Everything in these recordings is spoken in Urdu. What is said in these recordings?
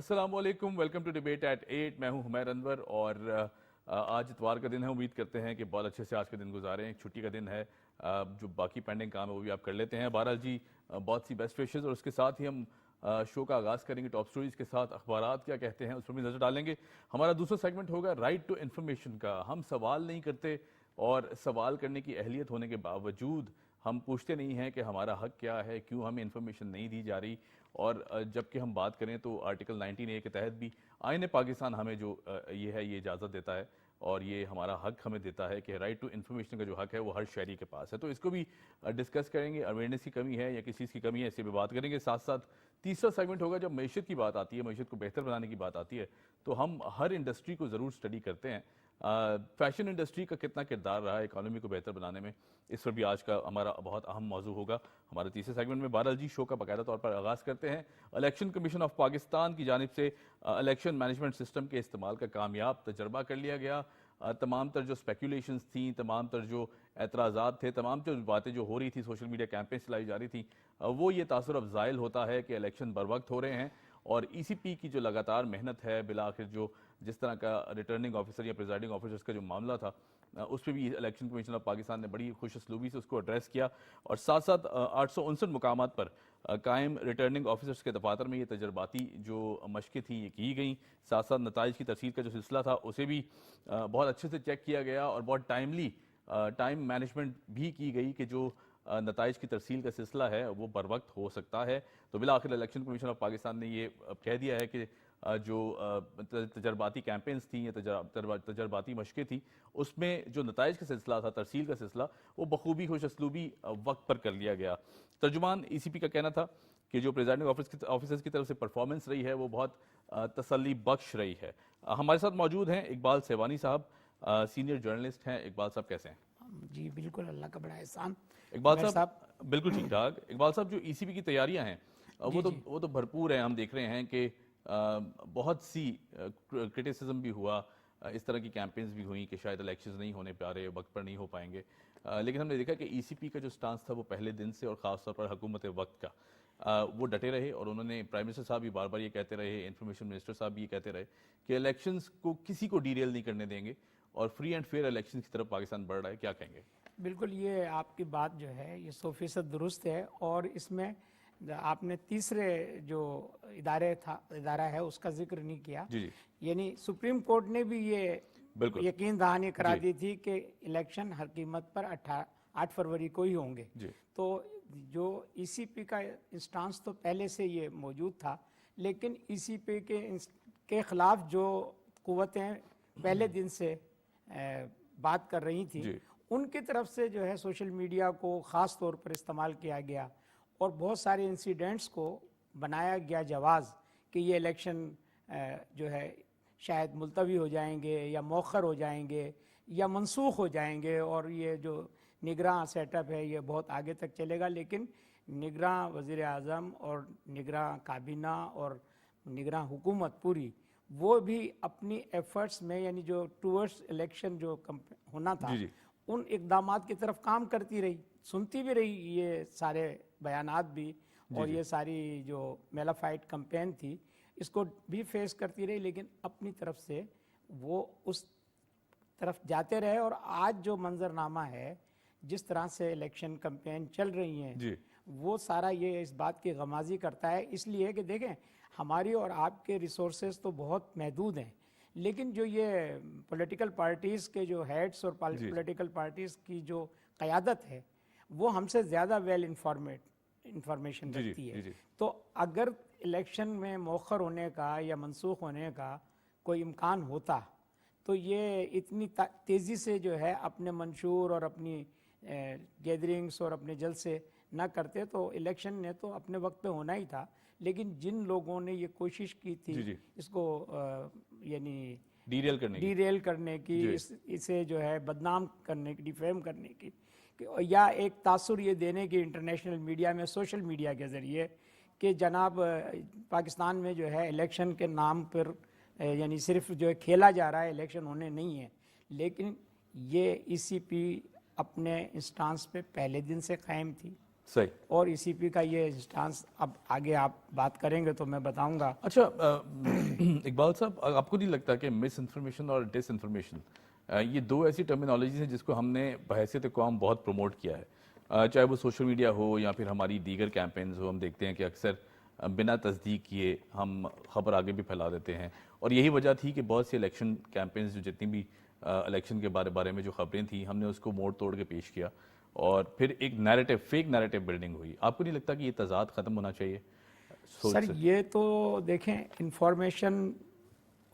السلام علیکم، ویلکم ٹو ڈیبیٹ ایٹ 8. میں ہوں حمیر انور اور آج اتوار کا دن ہے. امید کرتے ہیں کہ بہت اچھے سے آج کا دن گزاریں. ایک چھٹی کا دن ہے, جو باقی پینڈنگ کام ہے وہ بھی آپ کر لیتے ہیں. بہرحال جی بہت سی بیسٹ وشز, اور اس کے ساتھ ہی ہم شو کا آغاز کریں گے ٹاپ سٹوریز کے ساتھ. اخبارات کیا کہتے ہیں اس پر بھی نظر ڈالیں گے. ہمارا دوسرا سیگمنٹ ہوگا رائٹ ٹو انفارمیشن کا. ہم سوال نہیں کرتے اور سوال کرنے کی اہلیت ہونے کے باوجود ہم پوچھتے نہیں ہیں کہ ہمارا حق کیا ہے, کیوں ہمیں انفارمیشن نہیں دی جا رہی. اور جب کہ ہم بات کریں تو آرٹیکل 19A کے تحت بھی آئین پاکستان ہمیں جو یہ اجازت دیتا ہے اور یہ ہمارا حق ہمیں دیتا ہے کہ رائٹ ٹو انفارمیشن کا جو حق ہے وہ ہر شہری کے پاس ہے. تو اس کو بھی ڈسکس کریں گے. اویئرنیس کی کمی ہے یا کس چیز کی کمی ہے, اس سے بھی بات کریں گے. ساتھ ساتھ تیسرا سیگمنٹ ہوگا جب معیشت کی بات آتی ہے, معیشت کو بہتر بنانے کی بات آتی ہے, تو ہم ہر انڈسٹری کو ضرور سٹڈی کرتے ہیں. فیشن انڈسٹری کا کتنا کردار رہا ہے اکانومی کو بہتر بنانے میں, اس پر بھی آج کا ہمارا بہت اہم موضوع ہوگا ہمارے تیسرے سیگمنٹ میں. بہرحال جی شو کا باقاعدہ طور پر آغاز کرتے ہیں. الیکشن کمیشن آف پاکستان کی جانب سے الیکشن مینجمنٹ سسٹم کے استعمال کا کامیاب تجربہ کر لیا گیا. تمام تر جو اسپیکولیشنز تھیں, تمام تر جو اعتراضات تھے, تمام تر باتیں جو ہو رہی تھیں, سوشل میڈیا کیمپین چلائی جا رہی تھیں, وہ یہ تاثر افزائل ہوتا ہے کہ الیکشن بر وقت ہو رہے ہیں. اور ای سی پی کی جو لگاتار محنت ہے, بالآخر جو جس طرح کا ریٹرننگ آفیسر یا پریزائڈنگ آفیسرز کا جو معاملہ تھا, اس پہ بھی الیکشن کمیشن آف پاکستان نے بڑی خوش اسلوبی سے اس کو ایڈریس کیا. اور ساتھ ساتھ 859 مقامات پر قائم ریٹرننگ آفیسرز کے دفاتر میں یہ تجرباتی جو مشقیں تھیں یہ کی گئیں. ساتھ ساتھ نتائج کی ترسیل کا جو سلسلہ تھا اسے بھی بہت اچھے سے چیک کیا گیا اور بہت ٹائم مینجمنٹ بھی کی گئی کہ جو نتائج کی ترسیل کا سلسلہ ہے وہ بر وقت ہو سکتا ہے. تو بالآخر الیکشن کمیشن آف پاکستان نے یہ کہہ دیا ہے کہ جو تجرباتی کیمپینز تھیں یا تجرباتی مشقیں تھیں, اس میں جو نتائج کا سلسلہ تھا, ترسیل کا سلسلہ, وہ بخوبی خوش اسلوبی وقت پر کر لیا گیا. ترجمان ای سی پی کا کہنا تھا کہ جو پریزائڈنگ آفیسرز کی طرف سے پرفارمنس رہی ہے وہ بہت تسلی بخش رہی ہے. ہمارے ساتھ موجود ہیں اقبال سیوانی صاحب, سینئر جرنلسٹ ہیں. اقبال صاحب کیسے ہیں؟ جی بالکل, اللہ کا بڑا احسان. اقبال صاحب بالکل ٹھیک ٹھاک. اقبال صاحب جو ای سی پی کی تیاریاں ہیں وہ تو بھرپور ہیں. ہم دیکھ رہے ہیں کہ بہت سی کرٹیسزم بھی ہوا, اس طرح کی کیمپینز بھی ہوئیں کہ شاید الیکشنز نہیں ہونے پا رہے, وقت پر نہیں ہو پائیں گے. لیکن ہم نے دیکھا کہ ای سی پی کا جو سٹانس تھا وہ پہلے دن سے, اور خاص طور پر حکومت وقت کا, وہ ڈٹے رہے. اور انہوں نے پرائم منسٹر صاحب بھی بار بار یہ کہتے رہے, انفارمیشن منسٹر صاحب بھی یہ کہتے رہے کہ الیکشنز کو کسی کو ڈیریل نہیں کرنے دیں گے اور فری اینڈ فیئر الیکشنز کی طرف پاکستان بڑھ رہا ہے. کیا کہیں گے؟ بالکل, یہ آپ کی بات جو ہے یہ 100% درست ہے. اور اس میں آپ نے تیسرے جو ادارہ ہے اس کا ذکر نہیں کیا. یعنی سپریم کورٹ نے بھی یہ یقین دہانی کرا دی تھی کہ الیکشن ہر قیمت پر 8 فروری کو ہی ہوں گے. تو جو ای سی پی کا انسٹانس تو پہلے سے یہ موجود تھا, لیکن ای سی پی کے خلاف جو قوتیں پہلے دن سے بات کر رہی تھیں, ان کی طرف سے جو ہے سوشل میڈیا کو خاص طور پر استعمال کیا گیا اور بہت سارے انسیڈنٹس کو بنایا گیا جواز کہ یہ الیکشن جو ہے شاید ملتوی ہو جائیں گے یا مؤخر ہو جائیں گے یا منسوخ ہو جائیں گے, اور یہ جو نگراں سیٹ اپ ہے یہ بہت آگے تک چلے گا. لیکن نگراں وزیر اعظم اور نگراں کابینہ اور نگراں حکومت پوری, وہ بھی اپنی ایفرٹس میں یعنی جو ٹورڈز الیکشن جو ہونا تھا ان اقدامات کی طرف کام کرتی رہی, سنتی بھی رہی یہ سارے بیانات بھی, اور یہ ساری جو میلافائڈ کمپین تھی اس کو بھی فیس کرتی رہی, لیکن اپنی طرف سے وہ اس طرف جاتے رہے. اور آج جو منظرنامہ ہے, جس طرح سے الیکشن کمپین چل رہی ہیں, وہ سارا یہ اس بات کی غمازی کرتا ہے. اس لیے کہ دیکھیں ہماری اور آپ کے ریسورسز تو بہت محدود ہیں, لیکن جو یہ پولیٹیکل پارٹیز کے جو ہیڈز اور پولیٹیکل پارٹیز کی جو قیادت ہے وہ ہم سے زیادہ ویل انفارمیشن رکھتی ہے. تو اگر الیکشن میں مؤخر ہونے کا یا منسوخ ہونے کا کوئی امکان ہوتا تو یہ اتنی تیزی سے جو ہے اپنے منشور اور اپنی گیدرنگز اور اپنے جلسے نہ کرتے, تو الیکشن نے تو اپنے وقت پہ ہونا ہی تھا. لیکن جن لوگوں نے یہ کوشش کی تھی اس کو یعنی ڈیریل کرنے کی, اسے جو ہے بدنام کرنے کی, ڈیفیم کرنے کی, یا ایک تاثر یہ دینے کی انٹرنیشنل میڈیا میں, سوشل میڈیا کے ذریعے کہ جناب پاکستان میں جو ہے الیکشن کے نام پر یعنی صرف جو ہے کھیلا جا رہا ہے, الیکشن ہونے نہیں ہے. لیکن یہ ای سی پی اپنے انسٹانس پہ پہلے دن سے قائم تھی. صحیح. اور ای سی پی کا یہ اسٹانس اب آگے آپ بات کریں گے تو میں بتاؤں گا. اچھا اقبال صاحب، آپ کو نہیں لگتا کہ مس انفارمیشن اور ڈس انفارمیشن یہ دو ایسی ٹرمینالوجیز ہیں جس کو ہم نے بحیثیت قوم بہت پروموٹ کیا ہے، چاہے وہ سوشل میڈیا ہو یا پھر ہماری دیگر کیمپینز ہو؟ ہم دیکھتے ہیں کہ اکثر بنا تصدیق کیے ہم خبر آگے بھی پھیلا دیتے ہیں، اور یہی وجہ تھی کہ بہت سی الیکشن کیمپینز جو جتنی بھی الیکشن کے بارے میں جو خبریں تھیں ہم نے اس کو موڑ توڑ کے پیش کیا، اور پھر ایک نیریٹو، فیک نیریٹو بلڈنگ ہوئی. آپ کو نہیں لگتا کہ یہ تضاد ختم ہونا چاہیے؟ سر یہ تو دیکھیں، انفارمیشن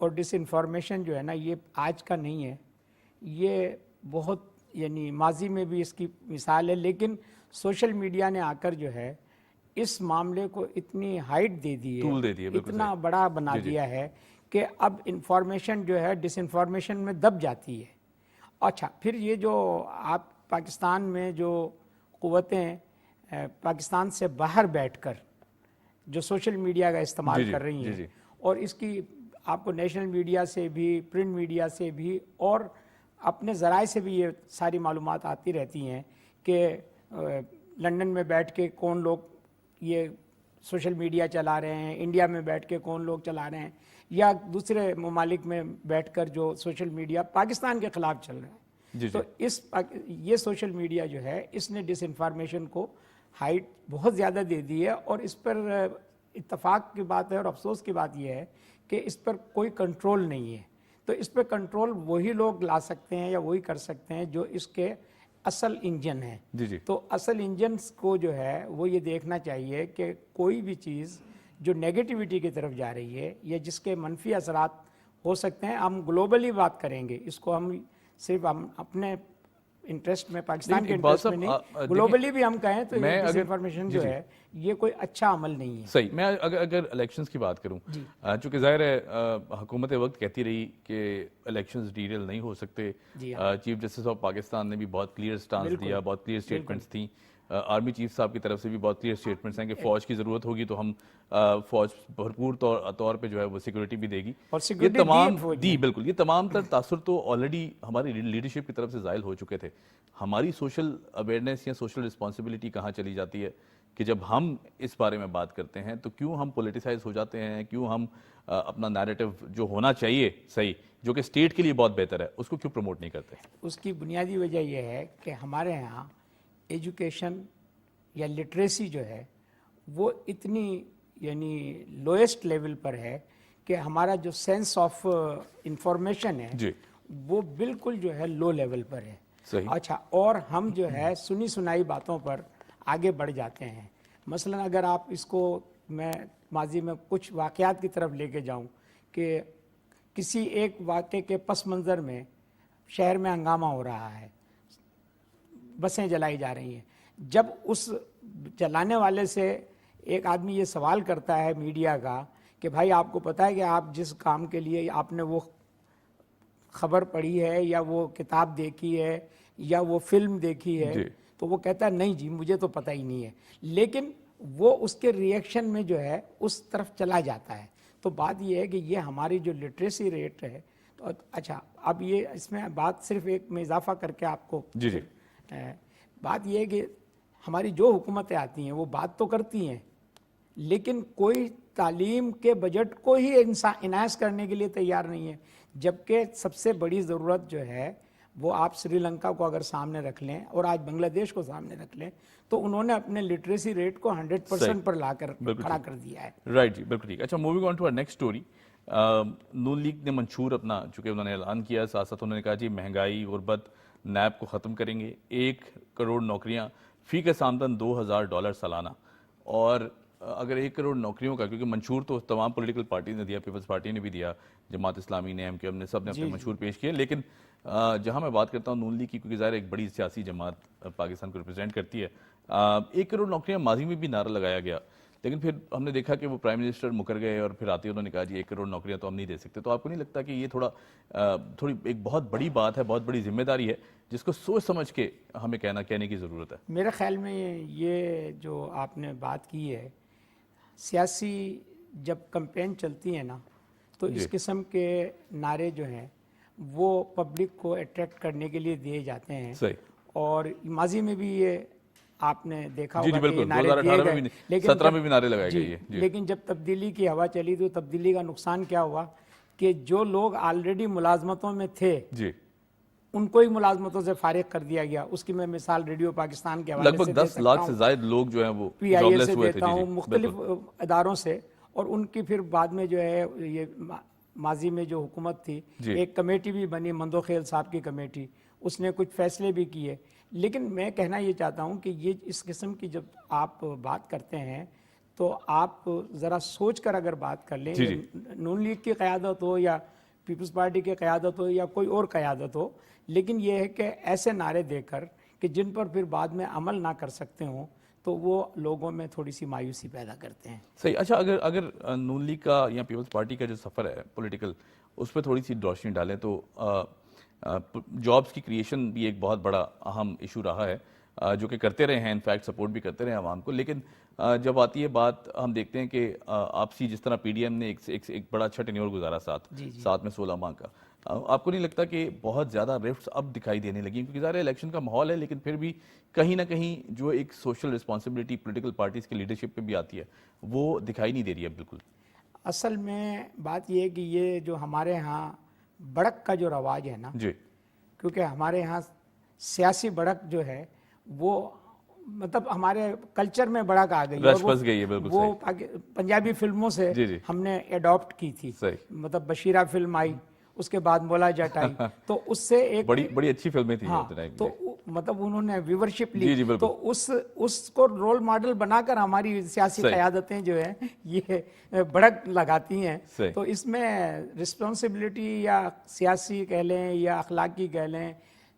اور ڈس انفارمیشن جو ہے نا، یہ آج کا نہیں ہے، یہ بہت یعنی ماضی میں بھی اس کی مثال ہے، لیکن سوشل میڈیا نے آ کر جو ہے اس معاملے کو اتنی ہائٹ دے دی ہے، طول دے دی ہے، اتنا بڑا بنا دیا ہے کہ اب انفارمیشن جو ہے ڈس انفارمیشن میں دب جاتی ہے. اچھا، پھر یہ جو آپ پاکستان میں جو قوتیں پاکستان سے باہر بیٹھ کر جو سوشل میڈیا کا استعمال کر رہی ہیں، اور اس کی آپ کو نیشنل میڈیا سے بھی، پرنٹ میڈیا سے بھی اور اپنے ذرائع سے بھی یہ ساری معلومات آتی رہتی ہیں کہ لندن میں بیٹھ کے کون لوگ یہ سوشل میڈیا چلا رہے ہیں، انڈیا میں بیٹھ کے کون لوگ چلا رہے ہیں، یا دوسرے ممالک میں بیٹھ کر جو سوشل میڈیا پاکستان کے خلاف چل رہا ہے. تو یہ سوشل میڈیا جو ہے اس نے ڈس انفارمیشن کو ہائٹ بہت زیادہ دے دی ہے، اور اس پر اتفاق کی بات ہے اور افسوس کی بات یہ ہے کہ اس پر کوئی کنٹرول نہیں ہے. تو اس پہ کنٹرول وہی لوگ لا سکتے ہیں یا وہی کر سکتے ہیں جو اس کے اصل انجن ہیں. تو اصل انجنز کو جو ہے وہ یہ دیکھنا چاہیے کہ کوئی بھی چیز جو نیگیٹیوٹی کی طرف جا رہی ہے یا جس کے منفی اثرات ہو سکتے ہیں، ہم گلوبلی بات کریں گے، اس کو ہم صرف ہم اپنے انٹرسٹ میں، پاکستان کے انٹرسٹ میں نہیں، گلوبلی بھی ہم کہیں تو یہ ڈس انفارمیشن جو ہے یہ کوئی اچھا عمل نہیں ہے. صحیح. میں اگر الیکشنز کی بات کروں، چونکہ ظاہر ہے حکومت وقت کہتی رہی کہ الیکشنز ڈیریل نہیں ہو سکتے، چیف جسٹس آف پاکستان نے بھی بہت کلیئر سٹانس دیا، بہت کلیئر سٹیٹمنٹس تھیں، آرمی چیف صاحب کی طرف سے بھی بہت کلیئر سٹیٹمنٹس ہیں کہ فوج کی ضرورت ہوگی تو ہم فوج بھرپور طور پہ جو ہے وہ سیکورٹی بھی دے گی. یہ تمام بالکل، یہ تمام تر تاثر تو آلریڈی ہماری لیڈرشپ کی طرف سے زائل ہو چکے تھے. ہماری سوشل اویئرنیس یا سوشل رسپانسبلٹی کہاں چلی جاتی ہے کہ جب ہم اس بارے میں بات کرتے ہیں تو کیوں ہم پولیٹیسائز ہو جاتے ہیں، کیوں ہم اپنا نیریٹو جو ہونا چاہیے صحیح، جو کہ اسٹیٹ کے لیے بہت بہتر ہے، اس کو کیوں پروموٹ نہیں کرتے؟ اس کی بنیادی وجہ یہ ہے کہ ہمارے ہاں ایجوکیشن یا لٹریسی جو ہے وہ اتنی یعنی لوئسٹ لیول پر ہے کہ ہمارا جو سینس آف انفارمیشن ہے وہ بالکل جو ہے لو لیول پر ہے. اچھا، اور ہم جو ہے سنی سنائی باتوں پر آگے بڑھ جاتے ہیں. مثلا اگر آپ اس کو میں ماضی میں کچھ واقعات کی طرف لے کے جاؤں کہ کسی ایک واقعے کے پس منظر میں شہر میں ہنگامہ ہو رہا ہے، بسیں جلائی جا رہی ہیں، جب اس جلانے والے سے ایک آدمی یہ سوال کرتا ہے میڈیا کا کہ بھائی آپ کو پتہ ہے کہ آپ جس کام کے لیے آپ نے وہ خبر پڑھی ہے یا وہ کتاب دیکھی ہے یا وہ فلم دیکھی ہے، تو وہ کہتا ہے نہیں جی مجھے تو پتہ ہی نہیں ہے، لیکن وہ اس کے ریئیکشن میں جو ہے اس طرف چلا جاتا ہے. تو بات یہ ہے کہ یہ ہماری جو لٹریسی ریٹ ہے. تو اچھا، اب یہ اس میں بات صرف ایک میں اضافہ کر کے آپ کو بات یہ ہے کہ ہماری جو حکومتیں آتی ہیں وہ بات تو کرتی ہیں لیکن کوئی تعلیم کے بجٹ کو ہی انہانس کرنے کے لیے تیار نہیں ہے، جبکہ سب سے بڑی ضرورت جو ہے وہ آپ سری لنکا کو اگر سامنے رکھ لیں اور آج بنگلہ دیش کو سامنے رکھ لیں تو انہوں نے اپنے لٹریسی ریٹ کو 100% پر لا کر کھڑا کر دیا ہے. رائٹ جی، بالکل ٹھیک. اچھا، moving on to our next story. Noon league نے منشور اپنا چونکہ انہوں نے اعلان کیا، ساتھ ساتھ انہوں نے کہا جی مہنگائی، غربت، نیب کو ختم کریں گے، 1 کروڑ نوکریاں، فی کا آمدن $2000 سالانہ. اور اگر 1 کروڑ نوکریوں کا، کیونکہ منشور تو تمام پولیٹیکل پارٹیز نے دیا، پیپلز پارٹی نے بھی دیا، جماعت اسلامی نے، ایم کیو ایم نے، سب نے اپنے منشور پیش کیے، لیکن جہاں میں بات کرتا ہوں نون لیگ کی، کیونکہ ظاہر ایک بڑی سیاسی جماعت پاکستان کو ریپرزینٹ کرتی ہے، 1 کروڑ نوکریاں ماضی میں بھی نعرہ لگایا گیا، لیکن پھر ہم نے دیکھا کہ وہ پرائم منسٹر مکر گئے اور پھر آتے انہوں نے کہا جی 1 کروڑ نوکریاں تو ہم نہیں دے سکتے. تو آپ کو نہیں لگتا کہ یہ تھوڑی ایک بہت بڑی بات ہے، بہت بڑی ذمہ داری ہے جس کو سوچ سمجھ کے ہمیں کہنے کی ضرورت ہے؟ میرے خیال میں یہ جو آپ نے بات کی ہے، سیاسی جب کمپین چلتی ہے نا تو اس قسم کے نعرے جو ہیں وہ پبلک کو اٹریکٹ کرنے کے لیے دیے جاتے ہیں. اور ماضی میں بھی یہ آپ نے دیکھا جی ہوگا بالکل، کہ نعرے 2018 دیے میں گئے، بھی لیکن 17 میں بھی نعرے لگائے گئے یہ جی لیکن جب تبدیلی کی ہوا چلی تو تبدیلی کا نقصان کیا ہوا کہ جو لوگ آلریڈی ملازمتوں میں تھے جی ان کو ہی ملازمتوں سے فارغ کر دیا گیا. اس کی میں مثال ریڈیو پاکستان کے لگ حوالے بھگ سے دے 10 سکتا لاکھ سے ہوں، زائد لوگ جو ہیں وہ پی آئی جاب اے لیس سے ہوئے تھے. دیتا جی جی ہوں، مختلف اداروں سے. اور ان کی پھر بعد میں جو ہے یہ ماضی میں جو حکومت تھی جی ایک کمیٹی بھی بنی، مندوخیل صاحب کی کمیٹی، اس نے کچھ فیصلے بھی کیے. لیکن میں کہنا یہ چاہتا ہوں کہ یہ اس قسم کی جب آپ بات کرتے ہیں تو آپ ذرا سوچ کر اگر بات کر لیں، جی یہ نون لیگ کی قیادت ہو یا پیپلز پارٹی کی قیادت ہو یا کوئی اور قیادت ہو، لیکن یہ ہے کہ ایسے نعرے دے کر کہ جن پر پھر بعد میں عمل نہ کر سکتے ہوں تو وہ لوگوں میں تھوڑی سی مایوسی پیدا کرتے ہیں. صحیح. اچھا اگر نون لیگ کا یا پیپلز پارٹی کا جو سفر ہے پولیٹیکل، اس پہ تھوڑی سی روشنی ڈالیں تو جابز کی کریشن بھی ایک بہت بڑا اہم ایشو رہا ہے جو کہ کرتے رہے ہیں، انفیکٹ سپورٹ بھی کرتے رہے ہیں عوام کو. لیکن جب آتی ہے بات، ہم دیکھتے ہیں کہ آپسی جس طرح پی ڈی ایم نے ایک بڑا اچھا ٹینیور گزارا ساتھ میں 16 ماہ کا، آپ کو نہیں لگتا کہ بہت زیادہ رفٹس اب دکھائی دینے لگی؟ کیونکہ ظاہر الیکشن کا ماحول ہے، لیکن پھر بھی کہیں نہ کہیں جو ایک سوشل رسپانسبلٹی پولیٹیکل پارٹیز کی لیڈرشپ پہ بھی آتی ہے وہ دکھائی نہیں دے رہی ہے بالکل. اصل میں بات یہ ہے کہ یہ جو ہمارے ہاں بڑک کا جو رواج ہے نا، جی کیونکہ ہمارے ہاں سیاسی بڑک جو ہے وہ مطلب ہمارے کلچر میں بڑک آ گئی، رش پس گئی ہے. بالکل وہ صحیح. پنجابی فلموں سے جی جی ہم نے ایڈاپٹ کی تھی. صحیح. مطلب بشیرہ فلم آئی، اس کے بعد مولا جٹ آئی، تو اس سے ایک بڑی اچھی فلمیں تھیں. ہاں تو مطلب انہوں نے ویورشپ لی، جی جی بالکل تو اس کو رول ماڈل بنا کر ہماری سیاسی صحیح. قیادتیں جو ہیں یہ بڑک لگاتی ہیں. صحیح. تو اس میں رسپانسبلٹی یا سیاسی کہہ لیں یا اخلاقی کہہ لیں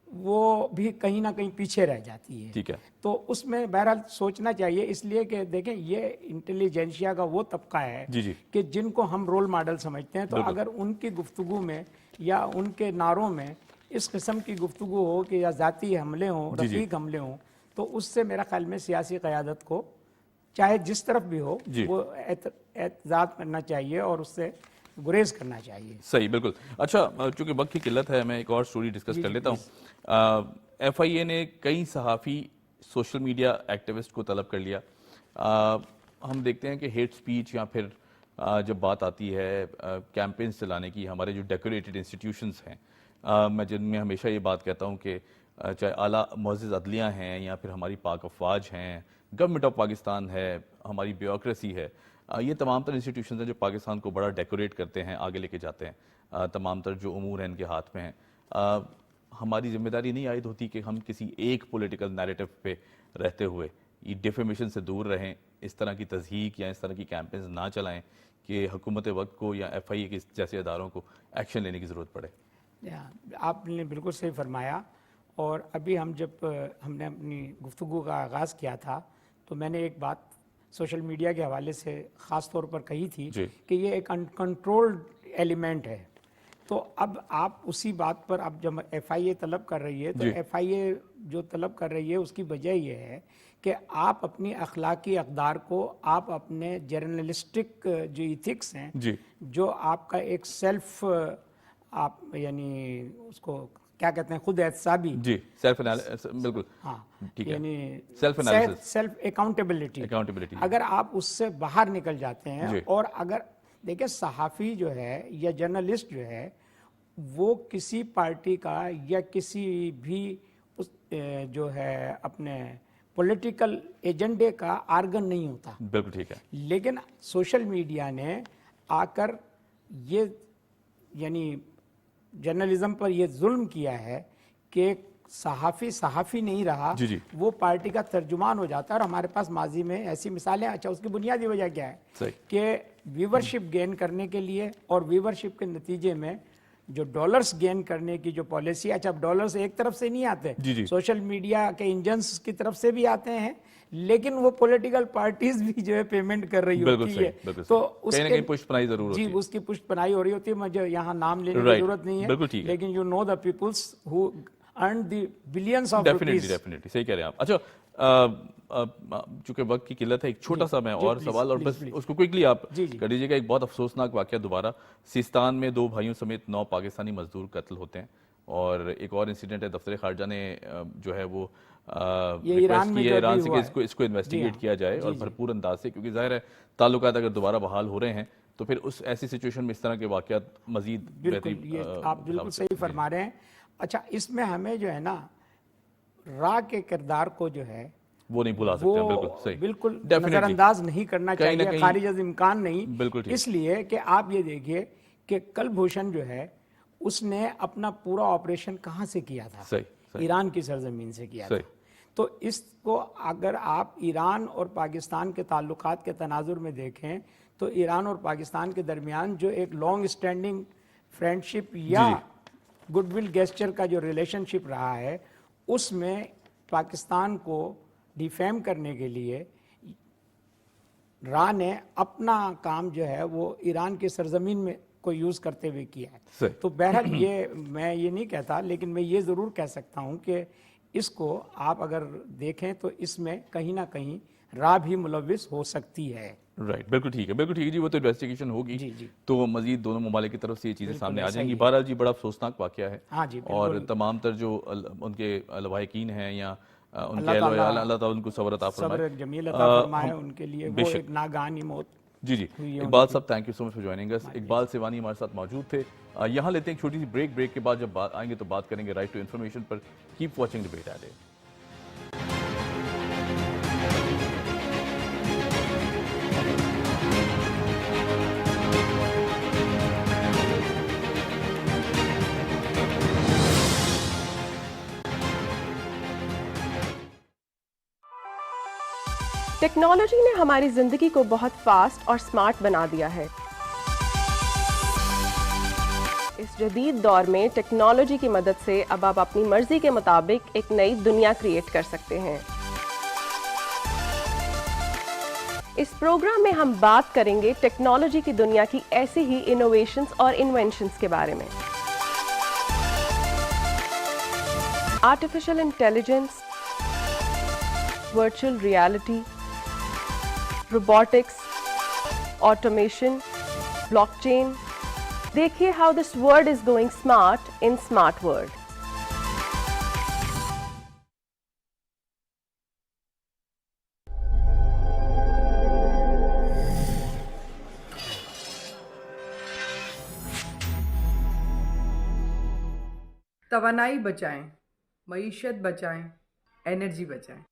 وہ بھی کہیں نہ کہیں پیچھے رہ جاتی ہے. ٹھیک ہے. تو اس میں بہرحال سوچنا چاہیے، اس لیے کہ دیکھیں یہ انٹیلیجنشیا کا وہ طبقہ ہے جی جی کہ جن کو ہم رول ماڈل سمجھتے ہیں. تو بالکل. اگر ان کی گفتگو میں یا ان کے نعروں میں اس قسم کی گفتگو ہو کہ یا ذاتی حملے ہوں، جی جی رقیق حملے ہوں، تو اس سے میرا خیال میں سیاسی قیادت کو چاہے جس طرف بھی ہو جی وہ احتجاج کرنا چاہیے اور اس سے گریز کرنا چاہیے. صحیح بالکل. اچھا چونکہ وقت کی قلت ہے میں ایک اور سٹوری ڈسکس کر لیتا ہوں. ایف آئی اے نے کئی صحافی سوشل میڈیا ایکٹیوسٹ کو طلب کر لیا. ہم دیکھتے ہیں کہ ہیٹ سپیچ یا پھر جب بات آتی ہے کیمپینز چلانے کی، ہمارے جو ڈیکوریٹڈ انسٹیٹیوشنز ہیں، میں جن میں ہمیشہ یہ بات کہتا ہوں کہ چاہے اعلیٰ معزز عدلیہ ہیں یا پھر ہماری پاک افواج ہیں، گورنمنٹ آف پاکستان ہے، ہماری بیوروکریسی ہے، یہ تمام تر انسٹیٹیوشنز ہیں جو پاکستان کو بڑا ڈیکوریٹ کرتے ہیں، آگے لے کے جاتے ہیں. تمام تر جو امور ہیں ان کے ہاتھ میں ہیں. ہماری ذمہ داری نہیں عائد ہوتی کہ ہم کسی ایک پولیٹیکل نیریٹو پہ رہتے ہوئے یہ ڈیفیمیشن سے دور رہیں، اس طرح کی تضحیک یا اس طرح کی کیمپینز نہ چلائیں کہ حکومت وقت کو یا ایف آئی اے کے جیسے اداروں کو ایکشن لینے کی ضرورت پڑے؟ آپ نے بالکل صحیح فرمایا. اور ابھی ہم نے اپنی گفتگو کا آغاز کیا تھا تو میں نے ایک بات سوشل میڈیا کے حوالے سے خاص طور پر کہی تھی کہ یہ ایک انکنٹرولڈ ایلیمنٹ ہے. تو اب آپ اسی بات پر اب جب ایف آئی اے طلب کر رہی ہے تو ایف آئی اے جو طلب کر رہی ہے اس کی وجہ یہ ہے کہ آپ اپنی اخلاقی اقدار کو، آپ اپنے جرنلسٹک جو ایتھکس ہیں، جو آپ کا ایک سیلف، آپ یعنی اس کو کیا کہتے ہیں، خود احتسابی، سیلف بالکل ہاں ٹھیک ہے، یعنی سیلف اکاؤنٹیبلٹی، اگر آپ اس سے باہر نکل جاتے ہیں. اور اگر دیکھیں صحافی جو ہے یا جرنلسٹ جو ہے وہ کسی پارٹی کا یا کسی بھی جو ہے اپنے پولیٹیکل ایجنڈے کا آرگن نہیں ہوتا. بالکل ٹھیک ہے. لیکن سوشل میڈیا نے آ کر یہ یعنی جرنلزم پر یہ ظلم کیا ہے کہ صحافی نہیں رہا، وہ پارٹی کا ترجمان ہو جاتا ہے. اور ہمارے پاس ماضی میں ایسی مثالیں. اچھا اس کی بنیادی وجہ کیا ہے کہ ویورشپ گین کرنے کے لیے اور ویورشپ کے نتیجے میں جو ڈالرز گین کرنے کی جو پالیسی، اچھا ڈالرز ایک طرف سے نہیں آتے، سوشل میڈیا کے انجنز کی طرف سے بھی آتے ہیں، لیکن وہ پولیٹیکل پارٹیز بھی جو ہے پیمنٹ کر رہی ہوتی ہے. تو اس کے پشت پناہی ضرور ہوتی ہے. جی اس کی پشت پناہی ہو رہی ہوتی ہے. مجھے یہاں نام لینے کی ضرورت نہیں ہے، لیکن you know the peoples who earn the billions of rupees. Definitely صحیح کہہ رہے ہیں آپ. اچھا چونکہ وقت کی قلت ہے، ایک چھوٹا سا میں اور سوال، اور بس اس کو کوئکلی آپ کر دیجیے گا. ایک بہت افسوسناک واقعہ دوبارہ سیستان میں 2 بھائیوں سمیت 9 پاکستانی مزدور قتل ہوتے ہیں. اور ایک اور انسیڈنٹ ہے دفتر خارجہ نے جو ہے وہ ایران میں کی ہے ایران سے کہ اس کو انویسٹیگیٹ کیا جائے اور بھرپور انداز سے، کیونکہ ظاہر ہے تعلقات اگر دوبارہ بحال ہو رہے ہیں تو پھر اس ایسی سچویشن میں اس طرح کے واقعات مزید بالکل یہ آپ بالکل صحیح فرما رہے ہیں. اچھا اس میں ہمیں جو ہے نا را کے کردار کو جو ہے وہ نہیں بھلا سکتے ہیں. بالکل صحیح، بالکل نظر انداز نہیں کرنا چاہیے، خارج از امکان نہیں. بالکل ٹھیک. اس لیے کہ آپ یہ دیکھیے کہ کلبھوشن جو ہے اس نے اپنا پورا آپریشن کہاں سے کیا تھا؟ ایران کی سرزمین سے کیا تھا. تو اس کو اگر آپ ایران اور پاکستان کے تعلقات کے تناظر میں دیکھیں تو ایران اور پاکستان کے درمیان جو ایک لانگ اسٹینڈنگ فرینڈشپ یا گڈ ول گیسچر کا جو ریلیشن شپ رہا ہے، اس میں پاکستان کو ڈیفیم کرنے کے لیے را نے اپنا کام جو ہے وہ ایران کی سرزمین میں کو یوز کرتے ہوئے کیا ہے. تو بہرحال یہ میں یہ نہیں کہتا، لیکن میں یہ ضرور کہہ سکتا ہوں کہ اس کو آپ اگر دیکھیں تو اس میں کہیں نہ کہیں را بھی ملوث ہو سکتی ہے. رائٹ، بالکل ٹھیک ہے، بالکل ٹھیک ہے جی. وہ تو انویسٹیگیشن ہوگی تو مزید دونوں ممالک کی طرف سے یہ چیزیں سامنے آ جائیں گی. بہرحال جی بڑا افسوسناک واقعہ ہے اور تمام تر جو ان کے لواحقین ہیں یا ان کے اللہ تعالیٰ ان کو صبر عطا فرمائے، صبر جمیل عطا فرمائے ان کے لیے. وہ ایک ناگہانی موت. جی اقبال صاحب thank you so much for joining us. Iqbal Siwani ہمارے ساتھ موجود تھے. یہاں لیتے ہیں ایک چھوٹی سی بریک کے بعد جب آئیں گے تو بات کریں گے رائٹ ٹو انفارمیشن پر. Keep watching debate at eight. Technology نے ہماری زندگی کو بہت فاسٹ اور سمارٹ بنا دیا ہے. اس جدید دور میں ٹیکنالوجی کی مدد سے اب آپ اپنی مرضی کے مطابق ایک نئی دنیا کریٹ کر سکتے ہیں. اس پروگرام میں ہم بات کریں گے ٹیکنالوجی کی دنیا کی ایسی ہی انوویشنز اور انوینشنز کے بارے میں. Artificial intelligence, virtual reality, robotics, automation, block chain. دیکھیے how this world is going smart in smart world. توانائی بچائیں، معیشت بچائیں، انرجی بچائیں.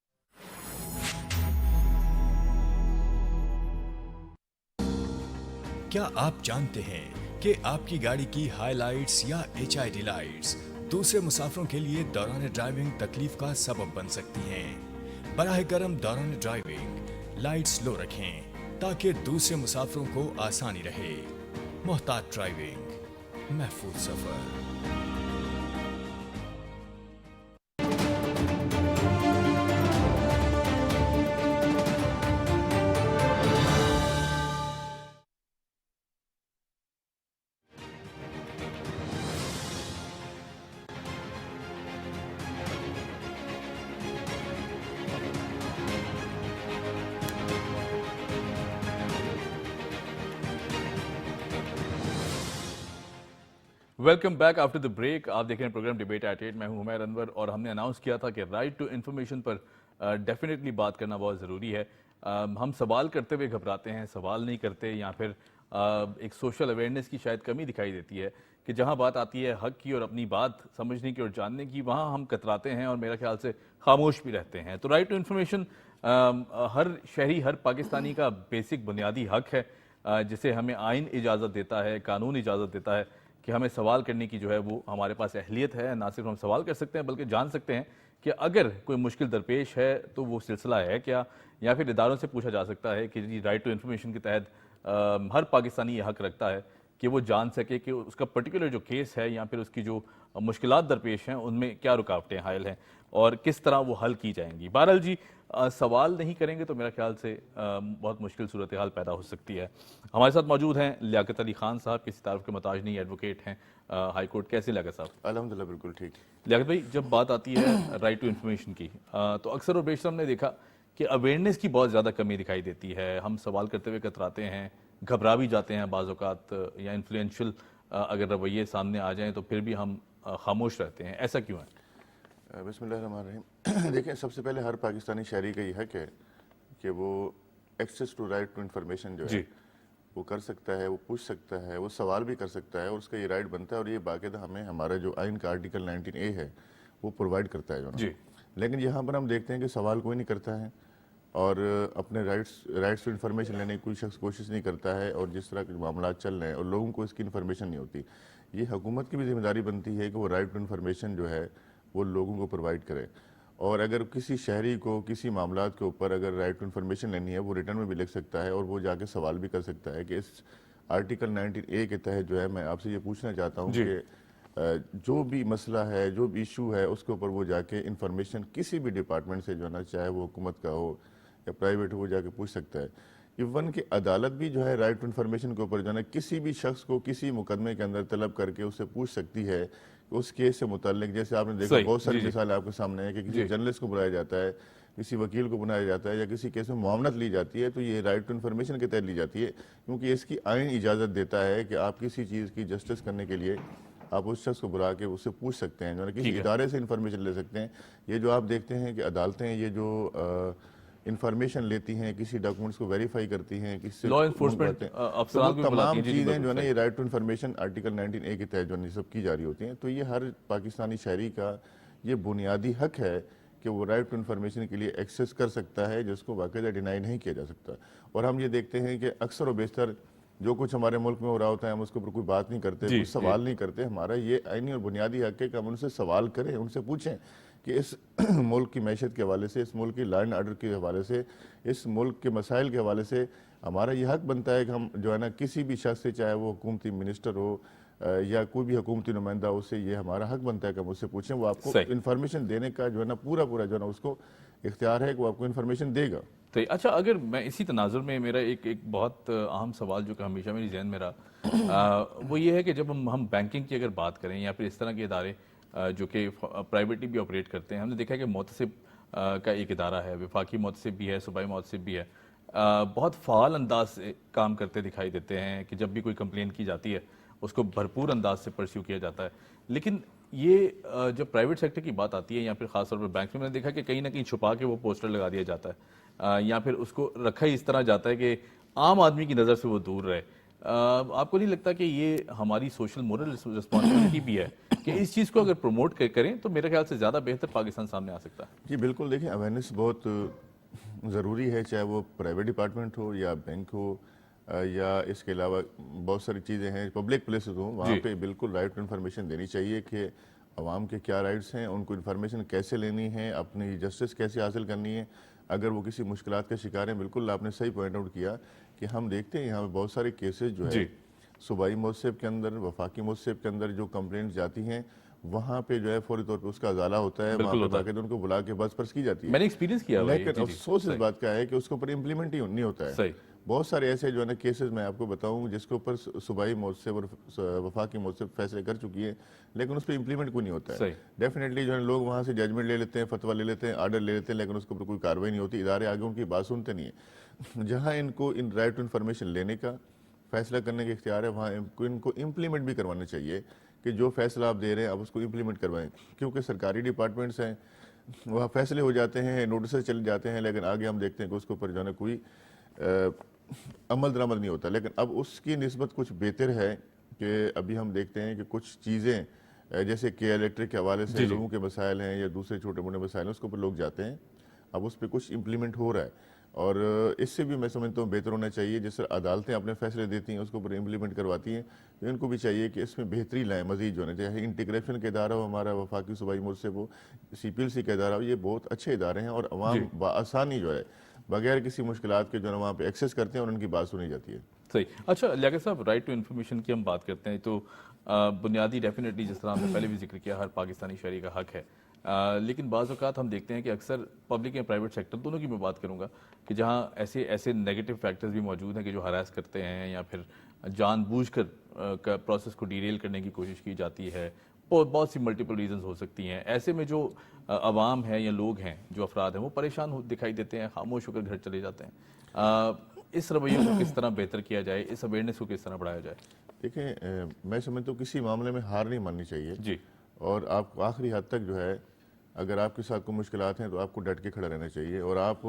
کیا آپ جانتے ہیں کہ آپ کی گاڑی کی ہائی لائٹس یا HID لائٹس دوسرے مسافروں کے لیے دوران ڈرائیونگ تکلیف کا سبب بن سکتی ہیں؟ براہ کرم دوران ڈرائیونگ لائٹس لو رکھیں تاکہ دوسرے مسافروں کو آسانی رہے. محتاط ڈرائیونگ، محفوظ سفر. Welcome back after the break. آپ دیکھ رہے ہیں پروگرام ڈیبیٹ ایٹ 8. میں ہوں عمیر انور اور ہم نے اناؤنس کیا تھا کہ رائٹ ٹو انفارمیشن پر ڈیفینیٹلی بات کرنا بہت ضروری ہے. ہم سوال کرتے ہوئے گھبراتے ہیں، سوال نہیں کرتے، یا پھر ایک سوشل اویئرنیس کی شاید کمی دکھائی دیتی ہے کہ جہاں بات آتی ہے حق کی اور اپنی بات سمجھنے کی اور جاننے کی، وہاں ہم کتراتے ہیں اور میرا خیال سے خاموش بھی رہتے ہیں. تو رائٹ ٹو انفارمیشن ہر شہری، ہر پاکستانی کا بیسک بنیادی حق ہے جسے ہمیں آئین اجازت دیتا ہے، قانون اجازت دیتا ہے کہ ہمیں سوال کرنے کی جو ہے وہ ہمارے پاس اہلیت ہے. نہ صرف ہم سوال کر سکتے ہیں بلکہ جان سکتے ہیں کہ اگر کوئی مشکل درپیش ہے تو وہ سلسلہ ہے کیا، یا پھر اداروں سے پوچھا جا سکتا ہے کہ جی رائٹ ٹو انفارمیشن کے تحت ہر پاکستانی یہ حق رکھتا ہے کہ وہ جان سکے کہ اس کا پرٹیکولر جو کیس ہے یا پھر اس کی جو مشکلات درپیش ہیں ان میں کیا رکاوٹیں حائل ہیں اور کس طرح وہ حل کی جائیں گی. بہرحال جی سوال نہیں کریں گے تو میرا خیال سے بہت مشکل صورتحال پیدا ہو سکتی ہے. ہمارے ساتھ موجود ہیں لیاقت علی خان صاحب، کسی تعارف کے محتاج نہیں، ایڈوکیٹ ہیں ہائی کورٹ. کیسے لیاقت صاحب؟ الحمدللہ بالکل ٹھیک. لیاقت بھائی جب بات آتی ہے رائٹ ٹو انفارمیشن کی تو اکثر اور بیشتر ہم نے دیکھا کہ اویئرنیس کی بہت زیادہ کمی دکھائی دیتی ہے. ہم سوال کرتے ہوئے کتراتے ہیں، گھبرا بھی جاتے ہیں بعض اوقات، یا انفلوئنشل اگر رویے سامنے آ جائیں تو پھر بھی ہم خاموش رہتے ہیں, ایسا کیوں ہے؟ بسم اللہ الرحمن الرحیم. دیکھیں, سب سے پہلے ہر پاکستانی شہری کا یہ حق ہے کہ وہ access to right to information جو ہے وہ کر سکتا ہے, وہ پوچھ سکتا ہے, وہ سوال بھی کر سکتا ہے, اور اس کا یہ رائٹ بنتا ہے, اور یہ باقاعدہ ہمیں ہمارا جو آئین کا آرٹیکل 19A ہے وہ پرووائڈ کرتا ہے جو نا. لیکن یہاں پر ہم دیکھتے ہیں کہ سوال کوئی نہیں کرتا ہے, اور اپنے رائٹس ٹو انفارمیشن لینے کی کوئی شخص کوشش نہیں کرتا ہے, اور جس طرح کے معاملات چل رہے ہیں اور لوگوں کو اس کی انفارمیشن نہیں ہوتی. یہ حکومت کی بھی ذمہ داری بنتی ہے کہ وہ رائٹ ٹو انفارمیشن جو ہے وہ لوگوں کو پرووائڈ کرے, اور اگر کسی شہری کو کسی معاملات کے اوپر اگر رائٹ ٹو انفارمیشن لینی ہے وہ ریٹرن میں بھی لکھ سکتا ہے, اور وہ جا کے سوال بھی کر سکتا ہے کہ اس آرٹیکل 19A کے تحت جو ہے میں آپ سے یہ پوچھنا چاہتا ہوں کہ جو بھی مسئلہ ہے, جو بھی ایشو ہے, اس کے اوپر وہ جا کے انفارمیشن کسی بھی ڈپارٹمنٹ سے جو ہے نا, چاہے وہ حکومت کا ہو یا پرائیویٹ ہو, وہ جا کے پوچھ سکتا ہے. ایون کہ عدالت بھی جو ہے رائٹ ٹو انفارمیشن کے اوپر جو ہے نا کسی بھی شخص کو کسی مقدمے کے اندر طلب کر کے اس سے پوچھ سکتی ہے کہ اس کیس سے متعلق, جیسے آپ نے دیکھا بہت ساری مثال آپ کے سامنے ہے کہ کسی جرنلسٹ کو بلایا جاتا ہے, کسی وکیل کو بنایا جاتا ہے, یا کسی کیس میں معاونت لی جاتی ہے, تو یہ رائٹ ٹو انفارمیشن کے تحت لی جاتی ہے, کیونکہ اس کی آئین اجازت دیتا ہے کہ آپ کسی چیز کی جسٹس کرنے کے لیے آپ اس شخص کو بلا کے اس سے پوچھ سکتے ہیں, جو ہے کسی ادارے سے انفارمیشن لے سکتے ہیں. یہ جو آپ دیکھتے ہیں کہ عدالتیں یہ جو انفارمیشن لیتی ہیں, کسی ڈاکومنٹس کو ویریفائی کرتی ہیں, کس سے لا انفورسمنٹ افسران کو تمام چیزیں جو ہے نا یہ right to information article 19A کے تحت جو ہے سب کی جا رہی ہوتی ہیں. تو یہ ہر پاکستانی شہری کا یہ بنیادی حق ہے کہ وہ رائٹ ٹو انفارمیشن کے لیے ایکسیس کر سکتا ہے, جس کو باقاعدہ ڈینائی نہیں کیا جا سکتا. اور ہم یہ دیکھتے ہیں کہ اکثر و بیشتر جو کچھ ہمارے ملک میں ہو رہا ہوتا ہے ہم اس کے اوپر کوئی بات نہیں کرتے, کوئی سوال نہیں کرتے. ہمارا یہ آئینی اور بنیادی حق ہے کہ ہم ان سے سوال کریں, ان سے پوچھیں کہ اس ملک کی معیشت کے حوالے سے, اس ملک کی لا اینڈ آرڈر کے حوالے سے, اس ملک کے مسائل کے حوالے سے ہمارا یہ حق بنتا ہے کہ ہم جو ہے نا کسی بھی شخص سے, چاہے وہ حکومتی منسٹر ہو یا کوئی بھی حکومتی نمائندہ ہو, سے یہ ہمارا حق بنتا ہے کہ ہم اس سے پوچھیں. وہ آپ کو انفارمیشن دینے کا جو ہے نا پورا جو ہے نا اس کو اختیار ہے کہ وہ آپ کو انفارمیشن دے گا. اچھا, اگر میں اسی تناظر میں میرا ایک بہت اہم سوال جو کہ ہمیشہ میری ذہن میں رہا وہ یہ ہے کہ جب ہم بینکنگ کی اگر بات کریں یا پھر اس طرح کے ادارے جو کہ پرائیویٹلی بھی آپریٹ کرتے ہیں, ہم نے دیکھا ہے کہ محتسب کا ایک ادارہ ہے, وفاقی محتسب بھی ہے, صوبائی محتسب بھی ہے, بہت فعال انداز سے کام کرتے دکھائی دیتے ہیں کہ جب بھی کوئی کمپلین کی جاتی ہے اس کو بھرپور انداز سے پرسیو کیا جاتا ہے. لیکن یہ جب پرائیویٹ سیکٹر کی بات آتی ہے یا پھر خاص طور پر بینک میں نے دیکھا کہ کہیں نہ کہیں چھپا کے وہ پوسٹر لگا دیا جاتا ہے, یا پھر اس کو رکھا ہی اس طرح جاتا ہے کہ عام آدمی کی نظر سے وہ دور رہے. آپ کو نہیں لگتا کہ یہ ہماری سوشل مورل رسپانسبلٹی بھی ہے کہ اس چیز کو اگر پروموٹ کریں تو میرے خیال سے زیادہ بہتر پاکستان سامنے آ سکتا ہے؟ جی بالکل, دیکھیں اویئرنیس بہت ضروری ہے, چاہے وہ پرائیویٹ ڈپارٹمنٹ ہو یا بینک ہو یا اس کے علاوہ بہت ساری چیزیں ہیں, پبلک پلیسز ہوں, وہاں پہ بالکل رائٹ ٹو انفارمیشن دینی چاہیے کہ عوام کے کیا رائٹس ہیں, ان کو انفارمیشن کیسے لینی ہے, اپنی جسٹس کیسے حاصل کرنی ہے اگر وہ کسی مشکلات کا شکار ہیں. بالکل آپ نے صحیح پوائنٹ آؤٹ کیا کہ ہم دیکھتے ہیں یہاں پہ بہت سارے کیسز جو ہے صوبائی محتسب کے اندر, وفاقی محتسب کے اندر جو کمپلینٹس جاتی ہیں وہاں پہ جو ہے فوری طور پہ اس کا ازالہ ہوتا ہے, وہاں پہ باقاعدہ ان کو بلا کے بس پرس کی جاتی ہے. میں نے ایکسپیرینس کیا ہے, لیکن افسوس اس بات کا ہے کہ اس کے اوپر امپلیمنٹ ہی نہیں ہوتا ہے. بہت سارے ایسے جو ہے نا کیسز میں آپ کو بتاؤں جس کے اوپر صوبائی محتسب اور وفاقی محتسب فیصلے کر چکی ہے, لیکن اس پہ امپلیمنٹ کوئی نہیں ہوتا ہے. ڈیفینیٹلی جو ہے لوگ وہاں سے ججمنٹ لے لیتے ہیں, فتویٰ لے لیتے ہیں, آرڈر لے لیتے ہیں, لیکن اس کے اوپر کوئی کارروائی نہیں ہوتی. ادارے آگے ان کی بات سنتے نہیں ہیں. جہاں ان کو ان رائٹ ٹو انفارمیشن لینے کا, فیصلہ کرنے کا اختیار ہے, وہاں ان کو امپلیمنٹ بھی کروانا چاہیے کہ جو فیصلہ آپ دے رہے ہیں آپ اس کو امپلیمنٹ کروائیں. کیونکہ سرکاری ڈپارٹمنٹس ہیں, وہاں فیصلے ہو جاتے ہیں, نوٹسز چل جاتے ہیں, لیکن آگے ہم دیکھتے ہیں کہ اس کے اوپر جو ہے نا کوئی عمل درآمد نہیں ہوتا. لیکن اب اس کی نسبت کچھ بہتر ہے کہ ابھی ہم دیکھتے ہیں کہ کچھ چیزیں جیسے کہ الیکٹرک کے حوالے سے لوگوں کے مسائل ہیں یا دوسرے چھوٹے موٹے مسائل ہیں, اس کے اوپر لوگ جاتے ہیں. اب اس پہ کچھ امپلیمنٹ ہو رہا ہے, اور اس سے بھی میں سمجھتا ہوں بہتر ہونا چاہیے. جس طرح عدالتیں اپنے فیصلے دیتی ہیں اس کے اوپر امپلیمنٹ کرواتی ہیں, تو ان کو بھی چاہیے کہ اس میں بہتری لائیں مزید جو ہے نا, چاہے انٹیگریشن کا ادارہ ہو ہمارا, وفاقی صوبائی محتسب ہو, CPLC کا ادارہ ہو, یہ بہت اچھے ادارے ہیں اور عوام بآسانی جو ہے بغیر کسی مشکلات کے جو ہے وہاں پہ ایکسیس کرتے ہیں اور ان کی بات سنی جاتی ہے. صحیح. اچھا لیاقت صاحب, رائٹ ٹو انفارمیشن کی ہم بات کرتے ہیں تو بنیادی ڈیفینیٹلی جس طرح ہم نے پہلے بھی ذکر کیا ہر پاکستانی شہری کا حق ہے, لیکن بعض اوقات ہم دیکھتے ہیں کہ اکثر پبلک یا پرائیویٹ سیکٹر دونوں کی میں بات کروں گا کہ جہاں ایسے نیگیٹو فیکٹرز بھی موجود ہیں کہ جو ہراس کرتے ہیں یا پھر جان بوجھ کر پروسیس کو ڈیریل کرنے کی کوشش کی جاتی ہے. بہت سی ملٹیپل ریزنز ہو سکتی ہیں. ایسے میں جو عوام ہیں یا لوگ ہیں, جو افراد ہیں, وہ پریشان دکھائی دیتے ہیں, خاموش ہو کر گھر چلے جاتے ہیں. اس رویے کو کس طرح بہتر کیا جائے, اس اویئرنیس کو کس طرح بڑھایا جائے؟ دیکھیں میں سمجھتا ہوں کسی معاملے میں ہار نہیں ماننی چاہیے. اور آپ کو آخری حد تک جو ہے اگر آپ کے ساتھ کوئی مشکلات ہیں تو آپ کو ڈٹ کے کھڑا رہنا چاہیے. اور آپ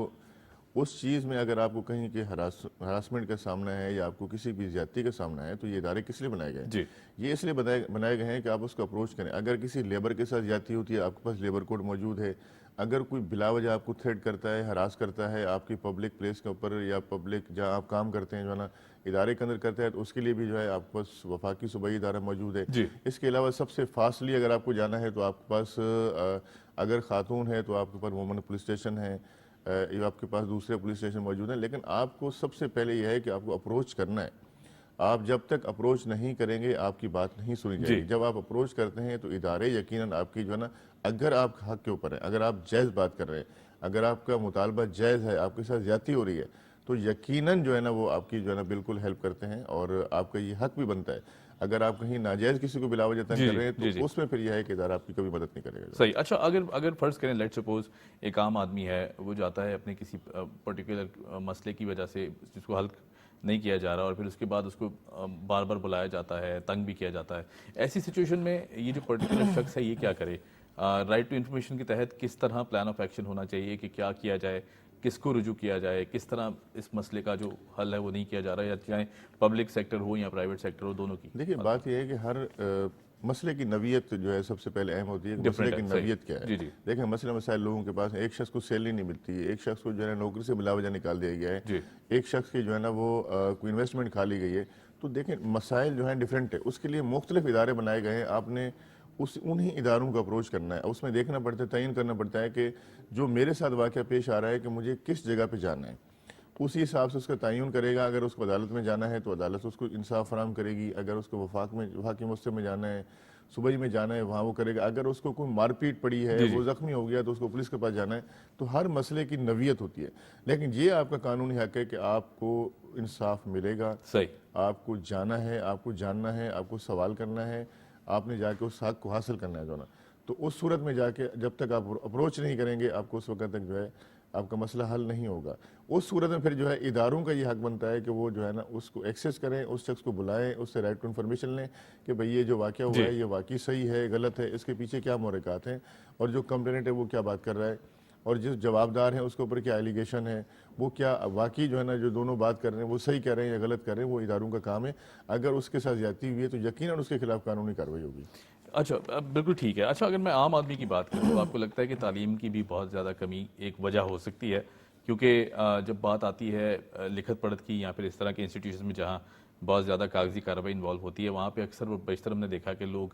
اس چیز میں اگر آپ کو کہیں کہ ہراسمنٹ کا سامنا ہے یا آپ کو کسی بھی زیادتی کا سامنا ہے تو یہ ادارے کس لیے بنائے گئے ہیں؟ یہ اس لیے بنائے گئے ہیں کہ آپ اس کو اپروچ کریں. اگر کسی لیبر کے ساتھ زیادتی ہوتی ہے آپ کے پاس لیبر کوڈ موجود ہے. اگر کوئی بلا وجہ آپ کو تھریٹ کرتا ہے, ہراس کرتا ہے آپ کی پبلک پلیس کے اوپر یا پبلک جہاں آپ کام کرتے ہیں جو ہے نا ادارے کے اندر کرتا ہے, تو اس کے لیے بھی جو ہے آپ کے پاس وفاقی صوبائی ادارہ موجود ہے. اس کے علاوہ سب سے فاسٹلی اگر آپ کو جانا ہے تو آپ کے پاس اگر خاتون ہے تو آپ کے پاس وومن پولیس اسٹیشن ہے, آپ کے پاس دوسرے پولیس اسٹیشن موجود ہیں. لیکن آپ کو سب سے پہلے یہ ہے کہ آپ کو اپروچ کرنا ہے. آپ جب تک اپروچ نہیں کریں گے آپ کی بات نہیں سنی جائے گی. جب آپ اپروچ کرتے ہیں تو ادارے یقیناً آپ کی جو ہے نا, اگر آپ حق کے اوپر ہیں, اگر آپ جائز بات کر رہے ہیں, اگر آپ کا مطالبہ جائز ہے, آپ کے ساتھ زیادتی ہو رہی ہے, تو یقیناً جو ہے نا وہ آپ کی جو ہے نا بالکل ہیلپ کرتے ہیں اور آپ کا یہ حق بھی بنتا ہے. اگر آپ کہیں ناجائز کسی کو بلا وجہ تنگ کر رہے ہیں تو اس میں پھر یہ ہے کہ ادارہ آپ کی کبھی مدد نہیں کرے گا. صحیح. اچھا, اگر فرض کریں لیٹ سپوز ایک عام آدمی ہے, وہ جاتا ہے اپنے کسی پرٹیکولر مسئلے کی وجہ سے جس کو حل نہیں کیا جا رہا اور پھر اس کے بعد اس کو بار بار بلایا جاتا ہے, تنگ بھی کیا جاتا ہے, ایسی سچویشن میں یہ جو پرٹیکولر شخص ہے یہ کیا کرے؟ رائٹ ٹو انفارمیشن کے تحت کس طرح پلان آف ایکشن ہونا چاہیے کہ کیا کیا جائے, کس کو رجوع کیا جائے, کس طرح اس مسئلے کا جو حل ہے وہ نہیں کیا جا رہا ہے, یا چاہے پبلک سیکٹر ہو یا پرائیویٹ سیکٹر ہو, دونوں کی؟ دیکھیں بات یہ ہے کہ ہر مسئلے کی نوعیت جو ہے سب سے پہلے اہم ہوتی ہے کہ مسئلے کی نوعیت کیا ہے. دیکھیں مسئلہ مسائل لوگوں کے پاس, ایک شخص کو سیلری نہیں ملتی, ایک شخص کو جو ہے نوکری سے بلا وجہ نکال دیا گیا ہے, ایک شخص کی جو ہے نا وہ کوئی انویسٹمنٹ کھا لی گئی ہے. تو دیکھیں مسائل جو ہیں ڈیفرنٹ ہے, اس کے لیے مختلف ادارے بنائے گئے ہیں. آپ نے انہی اداروں کو اپروچ کرنا ہے, اس میں دیکھنا پڑتا ہے, تعین کرنا پڑتا ہے کہ جو میرے ساتھ واقعہ پیش آ رہا ہے کہ مجھے کس جگہ پہ جانا ہے, اسی حساب سے اس کا تعین کرے گا. اگر اس کو عدالت میں جانا ہے تو عدالت اس کو انصاف فراہم کرے گی. اگر اس کو وفاقی مستر میں جانا ہے, صوبائی میں جانا ہے, وہاں وہ کرے گا. اگر اس کو کوئی مار پیٹ پڑی ہے, وہ زخمی ہو گیا تو اس کو پولیس کے پاس جانا ہے. تو ہر مسئلے کی نوعیت ہوتی ہے, لیکن یہ آپ کا قانونی حق ہے کہ آپ کو انصاف ملے گا. آپ کو جانا ہے, آپ کو جاننا ہے, آپ کو سوال کرنا ہے, آپ نے جا کے اس حق کو حاصل کرنا ہے جو نا. تو اس صورت میں جا کے جب تک آپ اپروچ نہیں کریں گے آپ کو اس وقت تک جو ہے آپ کا مسئلہ حل نہیں ہوگا. اس صورت میں پھر جو ہے اداروں کا یہ حق بنتا ہے کہ وہ جو ہے نا اس کو ایکسیس کریں, اس شخص کو بلائیں, اس سے رائٹ ٹو انفارمیشن لیں کہ بھئی یہ جو واقعہ ہوا ہے یہ واقعی صحیح ہے, غلط ہے, اس کے پیچھے کیا محرکات ہیں, اور جو کمپلینٹ ہے وہ کیا بات کر رہا ہے, اور جس جوابدار ہیں اس کے اوپر کیا ایلیگیشن ہے, وہ کیا واقعی جو ہے نا جو دونوں بات کر رہے ہیں وہ صحیح کہہ رہے ہیں یا غلط کر رہے ہیں. وہ اداروں کا کام ہے. اگر اس کے ساتھ زیادتی ہوئی ہے تو یقیناً اس کے خلاف قانونی کارروائی ہوگی. اچھا, بالکل ٹھیک ہے. اچھا, اگر میں عام آدمی کی بات کروں تو آپ کو لگتا ہے کہ تعلیم کی بھی بہت زیادہ کمی ایک وجہ ہو سکتی ہے؟ کیونکہ جب بات آتی ہے لکھت پڑھت کی یا پھر اس طرح کے انسٹیٹیوشن میں جہاں بہت زیادہ کاغذی کارروائی انوالو ہوتی ہے, وہاں پہ اکثر و بیشتر ہم نے دیکھا کہ لوگ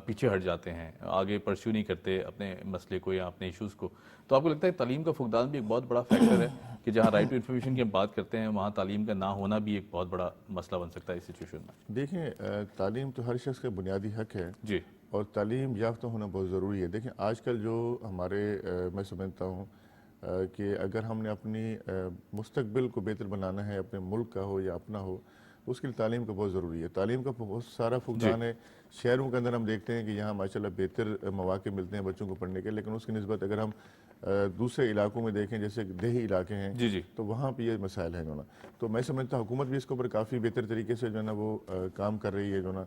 پیچھے ہٹ جاتے ہیں, آگے پرسیو نہیں کرتے اپنے مسئلے کو یا اپنے ایشوز کو. تو آپ کو لگتا ہے تعلیم کا فقدان بھی ایک بہت بڑا فیکٹر ہے کہ جہاں رائٹ ٹو انفارمیشن کی ہم بات کرتے ہیں وہاں تعلیم کا نہ ہونا بھی ایک بہت بڑا مسئلہ بن سکتا ہے اس سچویشن میں؟ دیکھیں تعلیم تو ہر شخص کا بنیادی حق ہے, اور تعلیم یافتہ ہونا بہت ضروری ہے. دیکھیں آج کل جو ہمارے میں سمجھتا ہوں کہ اگر ہم نے اپنی مستقبل کو بہتر بنانا ہے, اپنے ملک کا ہو یا اپنا ہو, تو اس کے لیے تعلیم کا بہت ضروری ہے. تعلیم کا بہت سارا فقدان ہے. شہروں کے اندر ہم دیکھتے ہیں کہ یہاں ماشاءاللہ بہتر مواقع ملتے ہیں بچوں کو پڑھنے کے, لیکن اس کی نسبت اگر ہم دوسرے علاقوں میں دیکھیں جیسے دیہی علاقے ہیں تو وہاں پہ یہ مسائل ہیں جو نا. تو میں سمجھتا ہوں حکومت بھی اس کے اوپر کافی بہتر طریقے سے جو ہے نا وہ کام کر رہی ہے جو نا,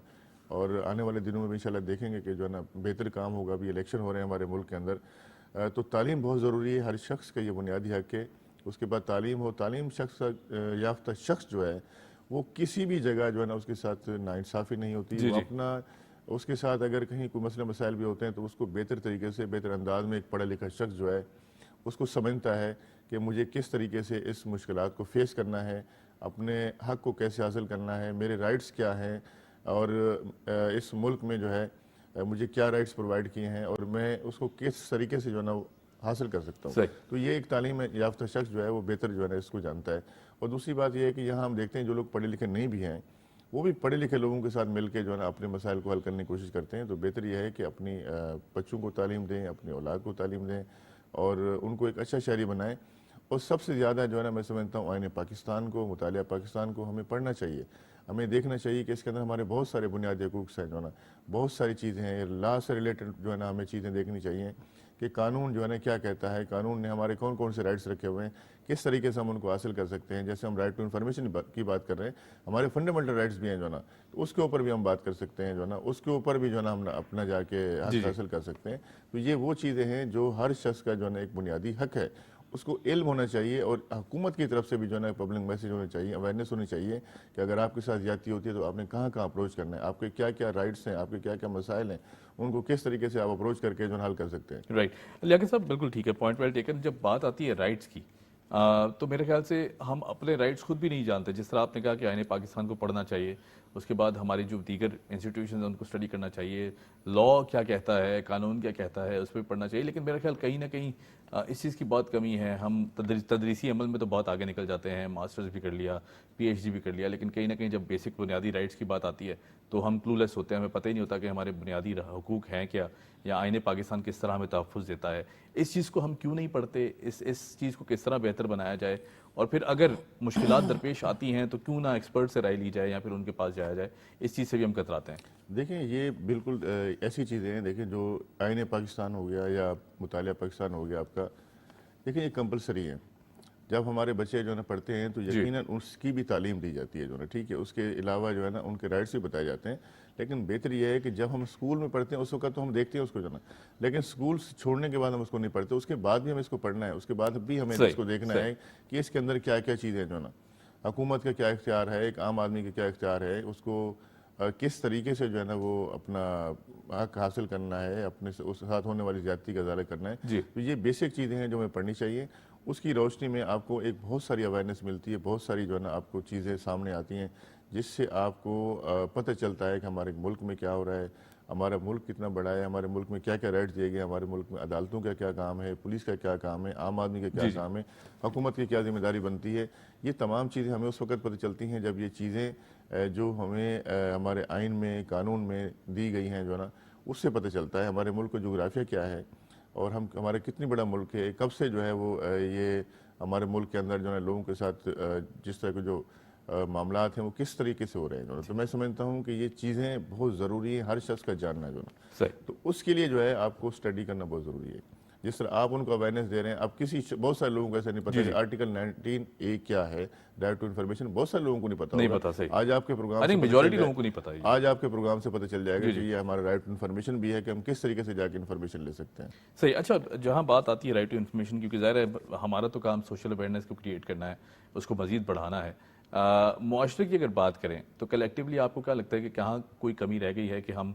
اور آنے والے دنوں میں بھی انشاءاللہ دیکھیں گے کہ جو ہے نا بہتر کام ہوگا. بھی الیکشن ہو رہے ہیں ہمارے ملک کے اندر, تو تعلیم بہت ضروری ہے. ہر شخص کا یہ بنیادی حق ہے. اس کے بعد تعلیم ہو, تعلیم شخص یافتہ شخص جو ہے وہ کسی بھی جگہ جو ہے نا اس کے ساتھ ناانصافی نہیں ہوتی. وہ اپنا اس کے ساتھ اگر کہیں کوئی مسئلہ مسائل بھی ہوتے ہیں تو اس کو بہتر طریقے سے بہتر انداز میں ایک پڑھا لکھا شخص جو ہے اس کو سمجھتا ہے کہ مجھے کس طریقے سے اس مشکلات کو فیس کرنا ہے, اپنے حق کو کیسے حاصل کرنا ہے, میرے رائٹس کیا ہیں, اور اس ملک میں جو ہے مجھے کیا رائٹس پرووائڈ کیے ہیں, اور میں اس کو کس طریقے سے جو ہے نا حاصل کر سکتا ہوں. تو یہ ایک تعلیم یافتہ شخص جو ہے وہ بہتر جو ہے نا اس کو جانتا ہے. اور دوسری بات یہ ہے کہ یہاں ہم دیکھتے ہیں جو لوگ پڑھے لکھے نہیں بھی ہیں وہ بھی پڑھے لکھے لوگوں کے ساتھ مل کے جو ہے نا اپنے مسائل کو حل کرنے کی کوشش کرتے ہیں. تو بہتر یہ ہے کہ اپنی بچوں کو تعلیم دیں, اپنی اولاد کو تعلیم دیں, اور ان کو ایک اچھا شہری بنائیں. اور سب سے زیادہ جو ہے نا میں سمجھتا ہوں آئین پاکستان کو, مطالعہ پاکستان کو ہمیں پڑھنا چاہیے. ہمیں دیکھنا چاہیے کہ اس کے اندر ہمارے بہت سارے بنیادی حقوق ہیں جو ہے نا, بہت ساری چیزیں ہیں, لا سے ریلیٹڈ جو ہے نا ہمیں چیزیں دیکھنی چاہیے کہ قانون جو ہے نا کیا کہتا ہے, قانون نے ہمارے کون کون سے رائٹس رکھے ہوئے ہیں, کس طریقے سے ہم ان کو حاصل کر سکتے ہیں. جیسے ہم رائٹ ٹو انفارمیشن کی بات کر رہے ہیں, ہمارے فنڈامنٹل رائٹس بھی ہیں جو ہے نا, تو اس کے اوپر بھی ہم بات کر سکتے ہیں جو ہے نا, اس کے اوپر بھی جو ہے نا ہم اپنا جا کے حق حاصل کر سکتے ہیں. تو یہ وہ چیزیں ہیں جو ہر شخص کا جو ہے نا ایک بنیادی حق ہے, اس کو علم ہونا چاہیے, اور حکومت کی طرف سے بھی جو ہے نا پبلک میسج ہونا چاہیے, اویئرنیس ہونی چاہیے کہ اگر آپ کے ساتھ زیادتی ہوتی ہے تو آپ نے کہاں کہاں اپروچ کرنا ہے, آپ کے کیا کیا رائٹس ہیں, آپ کے کیا کیا مسائل ہیں, ان کو کس طریقے سے آپ اپروچ کر کے جو ہے حل کر سکتے ہیں. رائٹ. لیاقت صاحب بالکل ٹھیک ہے, پوائنٹ ویل ٹیکن. جب بات آتی ہے رائٹس کی تو میرے خیال سے ہم اپنے رائٹس خود بھی نہیں جانتے. جس طرح آپ نے کہا کہ آئین پاکستان کو پڑھنا چاہیے, اس کے بعد ہماری جو دیگر انسٹیٹیوشنز ہیں ان کو اسٹڈی کرنا چاہیے, لا کیا کہتا ہے, قانون کیا کہتا ہے, اس پہ پڑھنا چاہیے. لیکن میرا خیال کہیں نہ کہیں اس چیز کی بہت کمی ہے. ہم تدریسی عمل میں تو بہت آگے نکل جاتے ہیں, ماسٹرز بھی کر لیا, پی ایچ ڈی بھی کر لیا, لیکن کہیں نہ کہیں جب بیسک بنیادی رائٹس کی بات آتی ہے تو ہم کلو لیس ہوتے ہیں. ہمیں پتہ ہی نہیں ہوتا کہ ہمارے بنیادی حقوق ہیں کیا, یا آئین پاکستان کس طرح ہمیں تحفظ دیتا ہے. اس چیز کو ہم کیوں نہیں پڑھتے, اس چیز کو کس طرح بہتر بنایا جائے, اور پھر اگر مشکلات درپیش آتی ہیں تو کیوں نہ ایکسپرٹ سے رائے لی جائے یا پھر ان کے پاس جایا جائے. اس چیز سے بھی ہم کتراتے ہیں. دیکھیں یہ بالکل ایسی چیزیں ہیں, دیکھیں جو آئین پاکستان ہو گیا یا مطالعہ پاکستان ہو گیا آپ کا, دیکھیں یہ کمپلسری ہے. جب ہمارے بچے جو ہے نا پڑھتے ہیں تو یقیناً اس کی بھی تعلیم دی جاتی ہے جو ہے نا, ٹھیک ہے, اس کے علاوہ جو ہے نا ان کے رائٹس بھی بتائے جاتے ہیں. لیکن بہتر یہ ہے کہ جب ہم اسکول میں پڑھتے ہیں اس وقت تو ہم دیکھتے ہیں اس کو جو ہے نا, لیکن اسکول چھوڑنے کے بعد ہم اس کو نہیں پڑھتے, اس کے بعد بھی ہم اس کو پڑھنا ہے, اس کے بعد بھی ہمیں اس کو دیکھنا ہے کہ اس کے اندر کیا کیا چیزیں جو ہے نا, حکومت کا کیا اختیار ہے, ایک عام آدمی کا کیا اختیار ہے, اس کو کس طریقے سے جو ہے نا وہ اپنا حق حاصل کرنا ہے, اپنے اس ساتھ ہونے والی زیادتی کا ازالہ کرنا ہے. تو یہ بیسک چیزیں ہیں جو ہمیں پڑھنی چاہیے. اس کی روشنی میں آپ کو ایک بہت ساری اویئرنیس ملتی ہے, بہت ساری جو ہے نا آپ کو چیزیں سامنے آتی ہیں جس سے آپ کو پتہ چلتا ہے کہ ہمارے ملک میں کیا ہو رہا ہے, ہمارا ملک کتنا بڑا ہے, ہمارے ملک میں کیا کیا رائٹس دیے گئے, ہمارے ملک میں عدالتوں کا کیا کام ہے, پولیس کا کیا کام ہے, عام آدمی کا کیا کام ہے, حکومت کی کیا ذمہ داری بنتی ہے. یہ تمام چیزیں ہمیں اس وقت پتہ چلتی ہیں جب یہ چیزیں جو ہمیں ہمارے آئین میں, قانون میں دی گئی ہیں جو ہے نا, اس سے پتہ چلتا ہے ہمارے ملک کا جغرافیہ کیا ہے, اور ہمارے کتنی بڑا ملک ہے, کب سے جو ہے وہ یہ ہمارے ملک کے اندر جو ہے لوگوں کے ساتھ جس طرح کے جو معاملات ہیں وہ کس طریقے سے ہو رہے ہیں. تو میں سمجھتا ہوں کہ یہ چیزیں بہت ضروری ہیں ہر شخص کا جاننا جو ہے, تو اس کے لیے جو ہے آپ کو اسٹڈی کرنا بہت ضروری ہے. جس طرح آپ ان کو اویئرنیس دے رہے ہیں, اب بہت سارے لوگوں کو ایسا نہیں پتا کہ آرٹیکل 19A کیا ہے, رائٹ ٹو انفارمیشن, بہت سارے لوگوں کو نہیں پتا ہوگا. آج آپ کے پروگرام سے پتہ چل جائے گا کہ یہ ہمارا رائٹ ٹو انفارمیشن بھی ہے کہ ہم کس طریقے سے جا کے انفارمیشن لے سکتے ہیں. صحیح. اچھا, جہاں بات آتی ہے رائٹ ٹو انفارمیشن, کیونکہ ظاہر ہے ہمارا تو کام سوشل اویئرنیس کو کریٹ کرنا ہے, اس کو مزید بڑھانا ہے. معاشرے کی اگر بات کریں تو کلیکٹیولی آپ کو کیا لگتا ہے کہ کہاں کوئی کمی رہ گئی ہے کہ ہم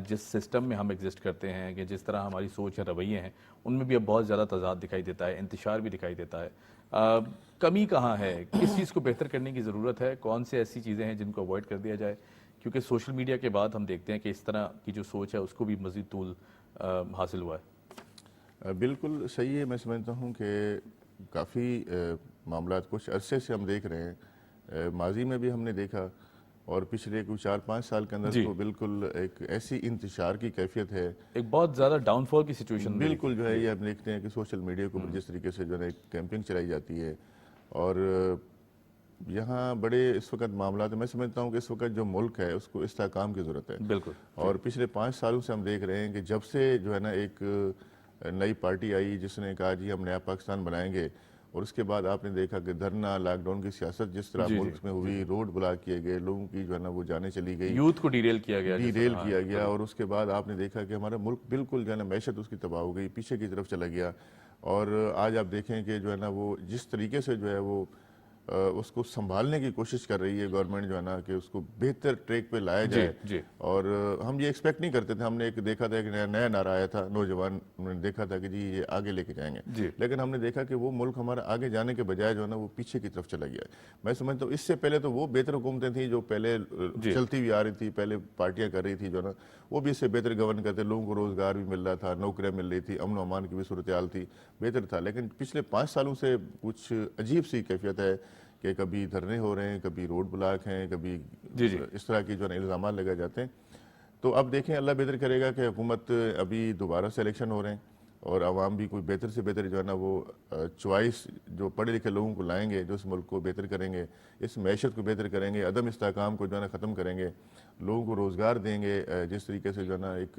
جس سسٹم میں ہم ایگزسٹ کرتے ہیں, کہ جس طرح ہماری سوچ یا رویے ہیں, ان میں بھی اب بہت زیادہ تضاد دکھائی دیتا ہے, انتشار بھی دکھائی دیتا ہے. کمی کہاں ہے, کس چیز کو بہتر کرنے کی ضرورت ہے, کون سے ایسی چیزیں ہیں جن کو اوائڈ کر دیا جائے, کیونکہ سوشل میڈیا کے بعد ہم دیکھتے ہیں کہ اس طرح کی جو سوچ ہے اس کو بھی مزید طول حاصل ہوا ہے. بالکل صحیح ہے. میں سمجھتا ہوں کہ کافی معاملات کچھ عرصے سے ہم دیکھ رہے ہیں, ماضی میں بھی ہم نے دیکھا, اور پچھلے کچھ 4-5 سال کے اندر تو بالکل ایک ایسی انتشار کی کیفیت ہے, ایک بہت زیادہ ڈاؤن فال کی سچویشن بالکل جو ہے یہ ہم دیکھتے ہیں کہ سوشل میڈیا کو جس طریقے سے جو ہے ایک کیمپنگ چلائی جاتی ہے, اور یہاں بڑے اس وقت معاملات ہیں. میں سمجھتا ہوں کہ اس وقت جو ملک ہے اس کو استحکام کی ضرورت ہے. بالکل. اور پچھلے 5 سالوں سے ہم دیکھ رہے ہیں کہ جب سے جو ہے نا ایک نئی پارٹی آئی جس نے کہا جی ہم نیا پاکستان بنائیں گے, اور اس کے بعد آپ نے دیکھا کہ دھرنا, لاک ڈاؤن کی سیاست جس طرح ملک میں ہوئی, روڈ بلاک کیے گئے, لوگوں کی جو ہے نا وہ جانیں چلی گئی, یوتھ کو ڈیریل کیا گیا, اور اس کے بعد آپ نے دیکھا کہ ہمارا ملک بالکل جو ہے نا معیشت اس کی تباہ ہو گئی, پیچھے کی طرف چلا گیا. اور آج آپ دیکھیں کہ جو ہے نا وہ جس طریقے سے جو ہے وہ اس کو سنبھالنے کی کوشش کر رہی ہے گورنمنٹ جو ہے نا, کہ اس کو بہتر ٹریک پہ لایا جائے. اور ہم یہ ایکسپیکٹ نہیں کرتے تھے, ہم نے ایک دیکھا تھا کہ نیا نعرہ آیا تھا, نوجوان نے دیکھا تھا کہ جی یہ آگے لے کے جائیں گے, لیکن ہم نے دیکھا کہ وہ ملک ہمارا آگے جانے کے بجائے جو ہے نا وہ پیچھے کی طرف چلا گیا ہے. میں سمجھتا ہوں اس سے پہلے تو وہ بہتر حکومتیں تھیں جو پہلے چلتی ہوئی آ رہی تھی, پہلے پارٹیاں کر رہی تھی جو ہے نا, وہ بھی اس سے بہتر گورن کرتے, لوگوں کو روزگار بھی مل رہا تھا, نوکریاں مل رہی تھی, امن و امان کی بھی صورتحال تھی, بہتر تھا. لیکن پچھلے 5 سالوں سے کچھ عجیب سی کیفیت ہے کہ کبھی دھرنے ہو رہے ہیں, کبھی روڈ بلاک ہیں, کبھی اس طرح کی جو ہے نا الزامات لگائے جاتے ہیں. تو اب دیکھیں اللہ بہتر کرے گا کہ حکومت ابھی دوبارہ سے الیکشن ہو رہے ہیں, اور عوام بھی کوئی بہتر سے بہتر جو ہے نا وہ چوائس جو پڑھے لکھے لوگوں کو لائیں گے, جو اس ملک کو بہتر کریں گے, اس معیشت کو بہتر کریں گے, عدم استحکام کو جو ہے نا ختم کریں گے, لوگوں کو روزگار دیں گے, جس طریقے سے جو ہے نا ایک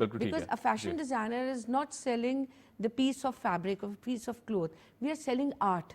because a fashion designer is not selling the piece of fabric or piece of cloth, we are selling art.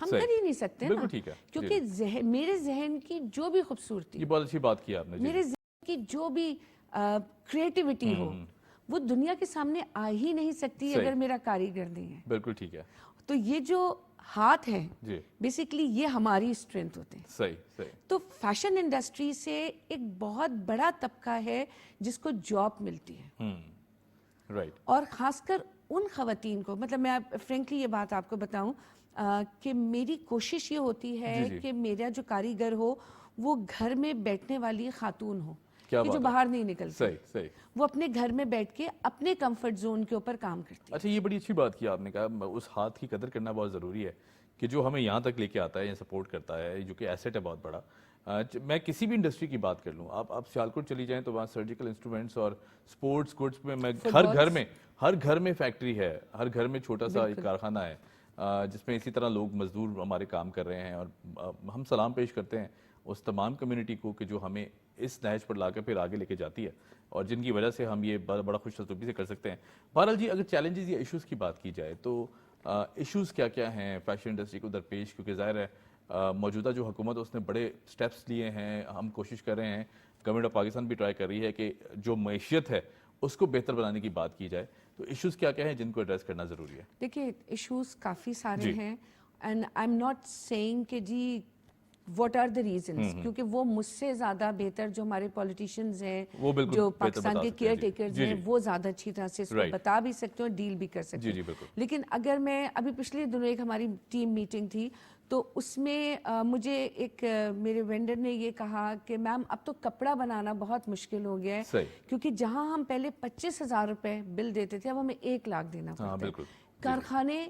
ہم کر ہی نہیں سکتے نا, بالکل ٹھیک ہے, کیونکہ میرے ذہن کی جو بھی خوبصورتی, یہ بہت اچھی بات کی آپ نے, میرے ذہن کی جو بھی کریٹیوٹی ہو وہ دنیا کے سامنے آ ہی نہیں سکتی اگر میرا کاریگر نہیں ہے. بالکل ٹھیک ہے. تو یہ جو ہاتھ ہیں بیسیکلی یہ ہماری اسٹرینتھ ہوتے ہیں. صحیح. تو فیشن انڈسٹری سے ایک بہت بڑا طبقہ ہے جس کو جاب ملتی ہے, رائٹ, اور خاص کر ان خواتین کو, مطلب میں فرینکلی یہ بات آپ کو بتاؤں کہ میری کوشش یہ ہوتی ہے کہ میرا جو کاریگر ہو وہ گھر میں بیٹھنے والی خاتون ہو, کہ جو باہر نہیں نکلتی, صحیح, وہ اپنے گھر میں بیٹھ کے اپنے کمفرٹ زون کے اوپر کام کرتی. اچھا, یہ بڑی اچھی بات کی آپ نے کہا, اس ہاتھ کی قدر کرنا بہت ضروری ہے کہ جو ہمیں یہاں تک لے کے آتا ہے یا سپورٹ کرتا ہے, جو کہ ایسٹ ہے بہت بڑا. میں کسی بھی انڈسٹری کی بات کر لوں, آپ سیالکوٹ چلی جائیں تو وہاں سرجیکل انسٹرومنٹس اور سپورٹس گڈس میں ہر گھر میں فیکٹری ہے, ہر گھر میں چھوٹا سا ایک کارخانہ ہے جس میں اسی طرح لوگ مزدور ہمارے کام کر رہے ہیں. اور ہم سلام پیش کرتے ہیں اس تمام کمیونٹی کو کہ جو ہمیں اس نہج پر لا کر پھر آگے لے کے جاتی ہے, اور جن کی وجہ سے ہم یہ بڑا خوش تجربی سے کر سکتے ہیں. بہرحال جی, اگر چیلنجز یا ایشوز کی بات کی جائے تو ایشوز کیا کیا ہیں فیشن انڈسٹری کو درپیش, کیونکہ ظاہر ہے موجودہ جو حکومت ہے اس نے بڑے سٹیپس لیے ہیں, ہم کوشش کر رہے ہیں, گورنمنٹ آف پاکستان بھی ٹرائی کر رہی ہے کہ جو معیشت ہے اس کو بہتر بنانے کی بات کی جائے. تو ایشوز کیا کیا ہیں جن کو ایڈریس کرنا ضروری ہے؟ دیکھیے ایشوز کافی سارے ہیں, and I'm not seeing کہ جی واٹ آر دا ریزنس, کیونکہ وہ مجھ سے زیادہ بہتر جو ہمارے پولیٹیشینز ہیں, جو پاکستان کے کیئر ٹیکرز ہیں, وہ زیادہ اچھی طرح سے اس کو بتا بھی سکتے ہیں اور ڈیل بھی کر سکتے ہیں. لیکن اگر میں ابھی پچھلے دنوں ایک ہماری ٹیم میٹنگ تھی تو اس میں مجھے ایک میرے وینڈر نے یہ کہا کہ میم اب تو کپڑا بنانا بہت مشکل ہو گیا ہے, کیونکہ جہاں ہم پہلے 25,000 روپے بل دیتے تھے اب ہمیں 1 لاکھ دینا پڑتا ہے. کارخانے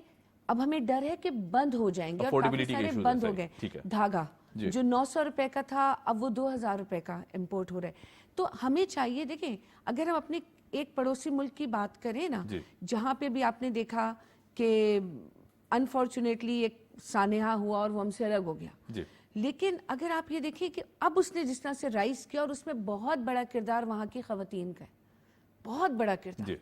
اب ہمیں ڈر ہے کہ بند ہو جائیں گے, اور کافی سارے بند ہو گئے. دھاگا جو 900 روپے کا تھا اب وہ 2,000 روپے کا امپورٹ ہو رہا ہے. تو ہمیں چاہیے, دیکھیں اگر ہم اپنے ایک پڑوسی ملک کی بات کریں نا, جہاں پہ بھی آپ نے دیکھا کہ انفارچونیٹلی ایک سانحہ ہوا اور وہ ہم سے الگ ہو گیا, لیکن اگر آپ یہ دیکھیں کہ اب اس نے جس طرح سے رائز کیا, اور اس میں بہت بڑا کردار وہاں کی خواتین کا ہے, بہت بڑا کردار,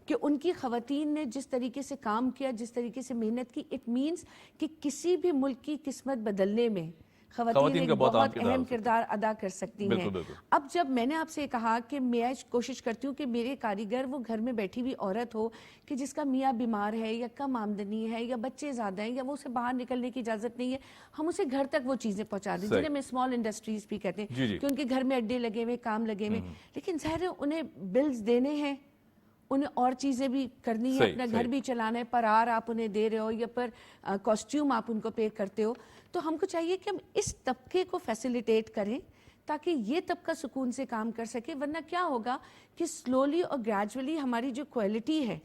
کہ ان کی خواتین نے جس طریقے سے کام کیا, جس طریقے سے محنت کی, اٹ مینس کہ کسی بھی ملک کی قسمت بدلنے میں خواتین ایک بہت اہم کردار ادا کر سکتی ہیں. اب جب میں نے آپ سے کہا کہ میں کوشش کرتی ہوں کہ میرے کاریگر وہ گھر میں بیٹھی ہوئی عورت ہو کہ جس کا میاں بیمار ہے یا کم آمدنی ہے یا بچے زیادہ ہیں یا وہ اسے باہر نکلنے کی اجازت نہیں ہے, ہم اسے گھر تک وہ چیزیں پہنچا دیں, جنہیں میں اسمال انڈسٹریز بھی کہتے ہیں, کہ ان کے گھر میں اڈے لگے ہوئے, کام لگے ہوئے, لیکن ظاہر ہے انہیں بلز دینے ہیں, انہیں اور چیزیں بھی کرنی ہے, اپنا گھر بھی چلانا ہے, پر آر آپ انہیں دے رہے ہو یا پر کاسٹیوم آپ ان کو پے کرتے ہو. تو ہم کو چاہیے کہ ہم اس طبقے کو فیسیلیٹیٹ کریں تاکہ یہ طبقہ سکون سے کام کر سکے, ورنہ کیا ہوگا کہ سلولی اور گریجولی ہماری جو کوالٹی ہے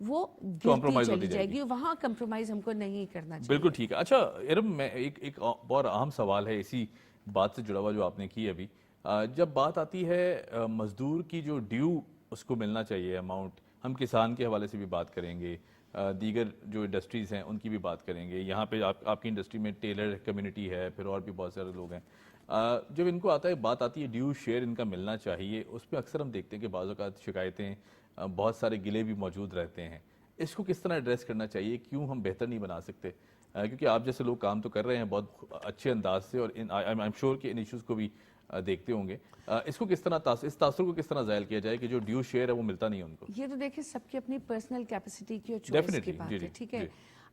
وہ گرتی چلی جائے گی, وہاں کمپرومائز ہم کو نہیں کرنا چاہیے. بالکل ٹھیک ہے. اچھا ارم, میں ایک بہت اہم سوال ہے اسی بات سے جڑا ہوا جو آپ نے کی ابھی, جب بات آتی ہے مزدور کی جو ڈیو اس کو ملنا چاہیے اماؤنٹ, ہم کسان کے حوالے سے بھی بات کریں گے, دیگر جو انڈسٹریز ہیں ان کی بھی بات کریں گے, یہاں پہ آپ کی انڈسٹری میں ٹیلر کمیونٹی ہے, پھر اور بھی بہت سارے لوگ ہیں. جب ان کو آتا ہے بات آتی ہے ڈیو شیئر ان کا ملنا چاہیے, اس میں اکثر ہم دیکھتے ہیں کہ بعض اوقات شکایتیں, بہت سارے گلے بھی موجود رہتے ہیں. اس کو کس طرح ایڈریس کرنا چاہیے, کیوں ہم بہتر نہیں بنا سکتے, کیونکہ آپ جیسے لوگ کام تو کر رہے ہیں بہت اچھے انداز سے, اور آئی ایم شیور کہ ان ایشوز کو بھی دیکھتے ہوں گے. اس کو کس طرح اس تاثر کو کس طرح ظاہر کیا جائے کہ جو ڈیو شیئر ہے وہ ملتا نہیں ہے ان کو؟ یہ تو دیکھیں سب کی اپنی پرسنل کیپیسٹی کی اور چوائس کی بات ہے, ٹھیک ہے.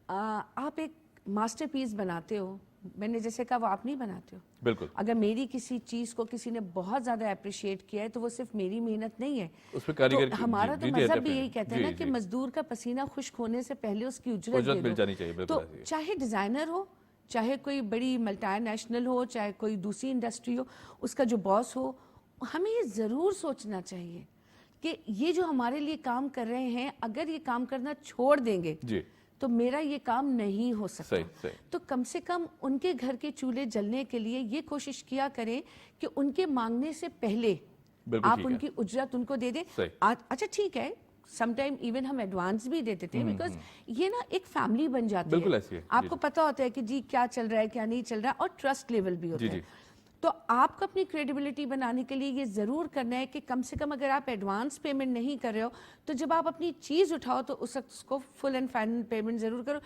آپ ایک ماسٹر پیس بناتے ہو, میں نے جیسے کہا وہ آپ نہیں بناتے ہو. بالکل. اگر میری کسی چیز کو کسی نے بہت زیادہ اپریشیٹ کیا ہے تو وہ صرف میری محنت نہیں ہے, اس پہ کاریگر تو ہمارا تو مذہب بھی یہی کہتا ہے نا کہ مزدور کا پسینہ خشک ہونے سے پہلے اس کی اجرت مل جانی چاہیے. تو چاہے ڈیزائنر ہو, چاہے کوئی بڑی ملٹی نیشنل ہو, چاہے کوئی دوسری انڈسٹری ہو, اس کا جو باس ہو, ہمیں یہ ضرور سوچنا چاہیے کہ یہ جو ہمارے لیے کام کر رہے ہیں اگر یہ کام کرنا چھوڑ دیں گے تو میرا یہ کام نہیں ہو سکتا. تو کم سے کم ان کے گھر کے چولہے جلنے کے لیے یہ کوشش کیا کریں کہ ان کے مانگنے سے پہلے آپ ان کی اجرت ان کو دے دیں. اچھا ٹھیک ہے, سم ٹائم ایون ہم ایڈوانس بھی دیتے تھے, بیکاز یہ نا ایک فیملی بن جاتی ہے, آپ کو پتا ہوتا ہے کہ جی کیا چل رہا ہے کیا نہیں چل رہا, اور ٹرسٹ لیول بھی ہوتا ہے. تو آپ کو اپنی کریڈیبلٹی بنانے کے لیے یہ ضرور کرنا ہے کہ کم سے کم اگر آپ ایڈوانس پیمنٹ نہیں کر رہے ہو تو جب آپ اپنی چیز اٹھاؤ تو اس وقت اس کو فل اینڈ فائنل پیمنٹ ضرور کرو.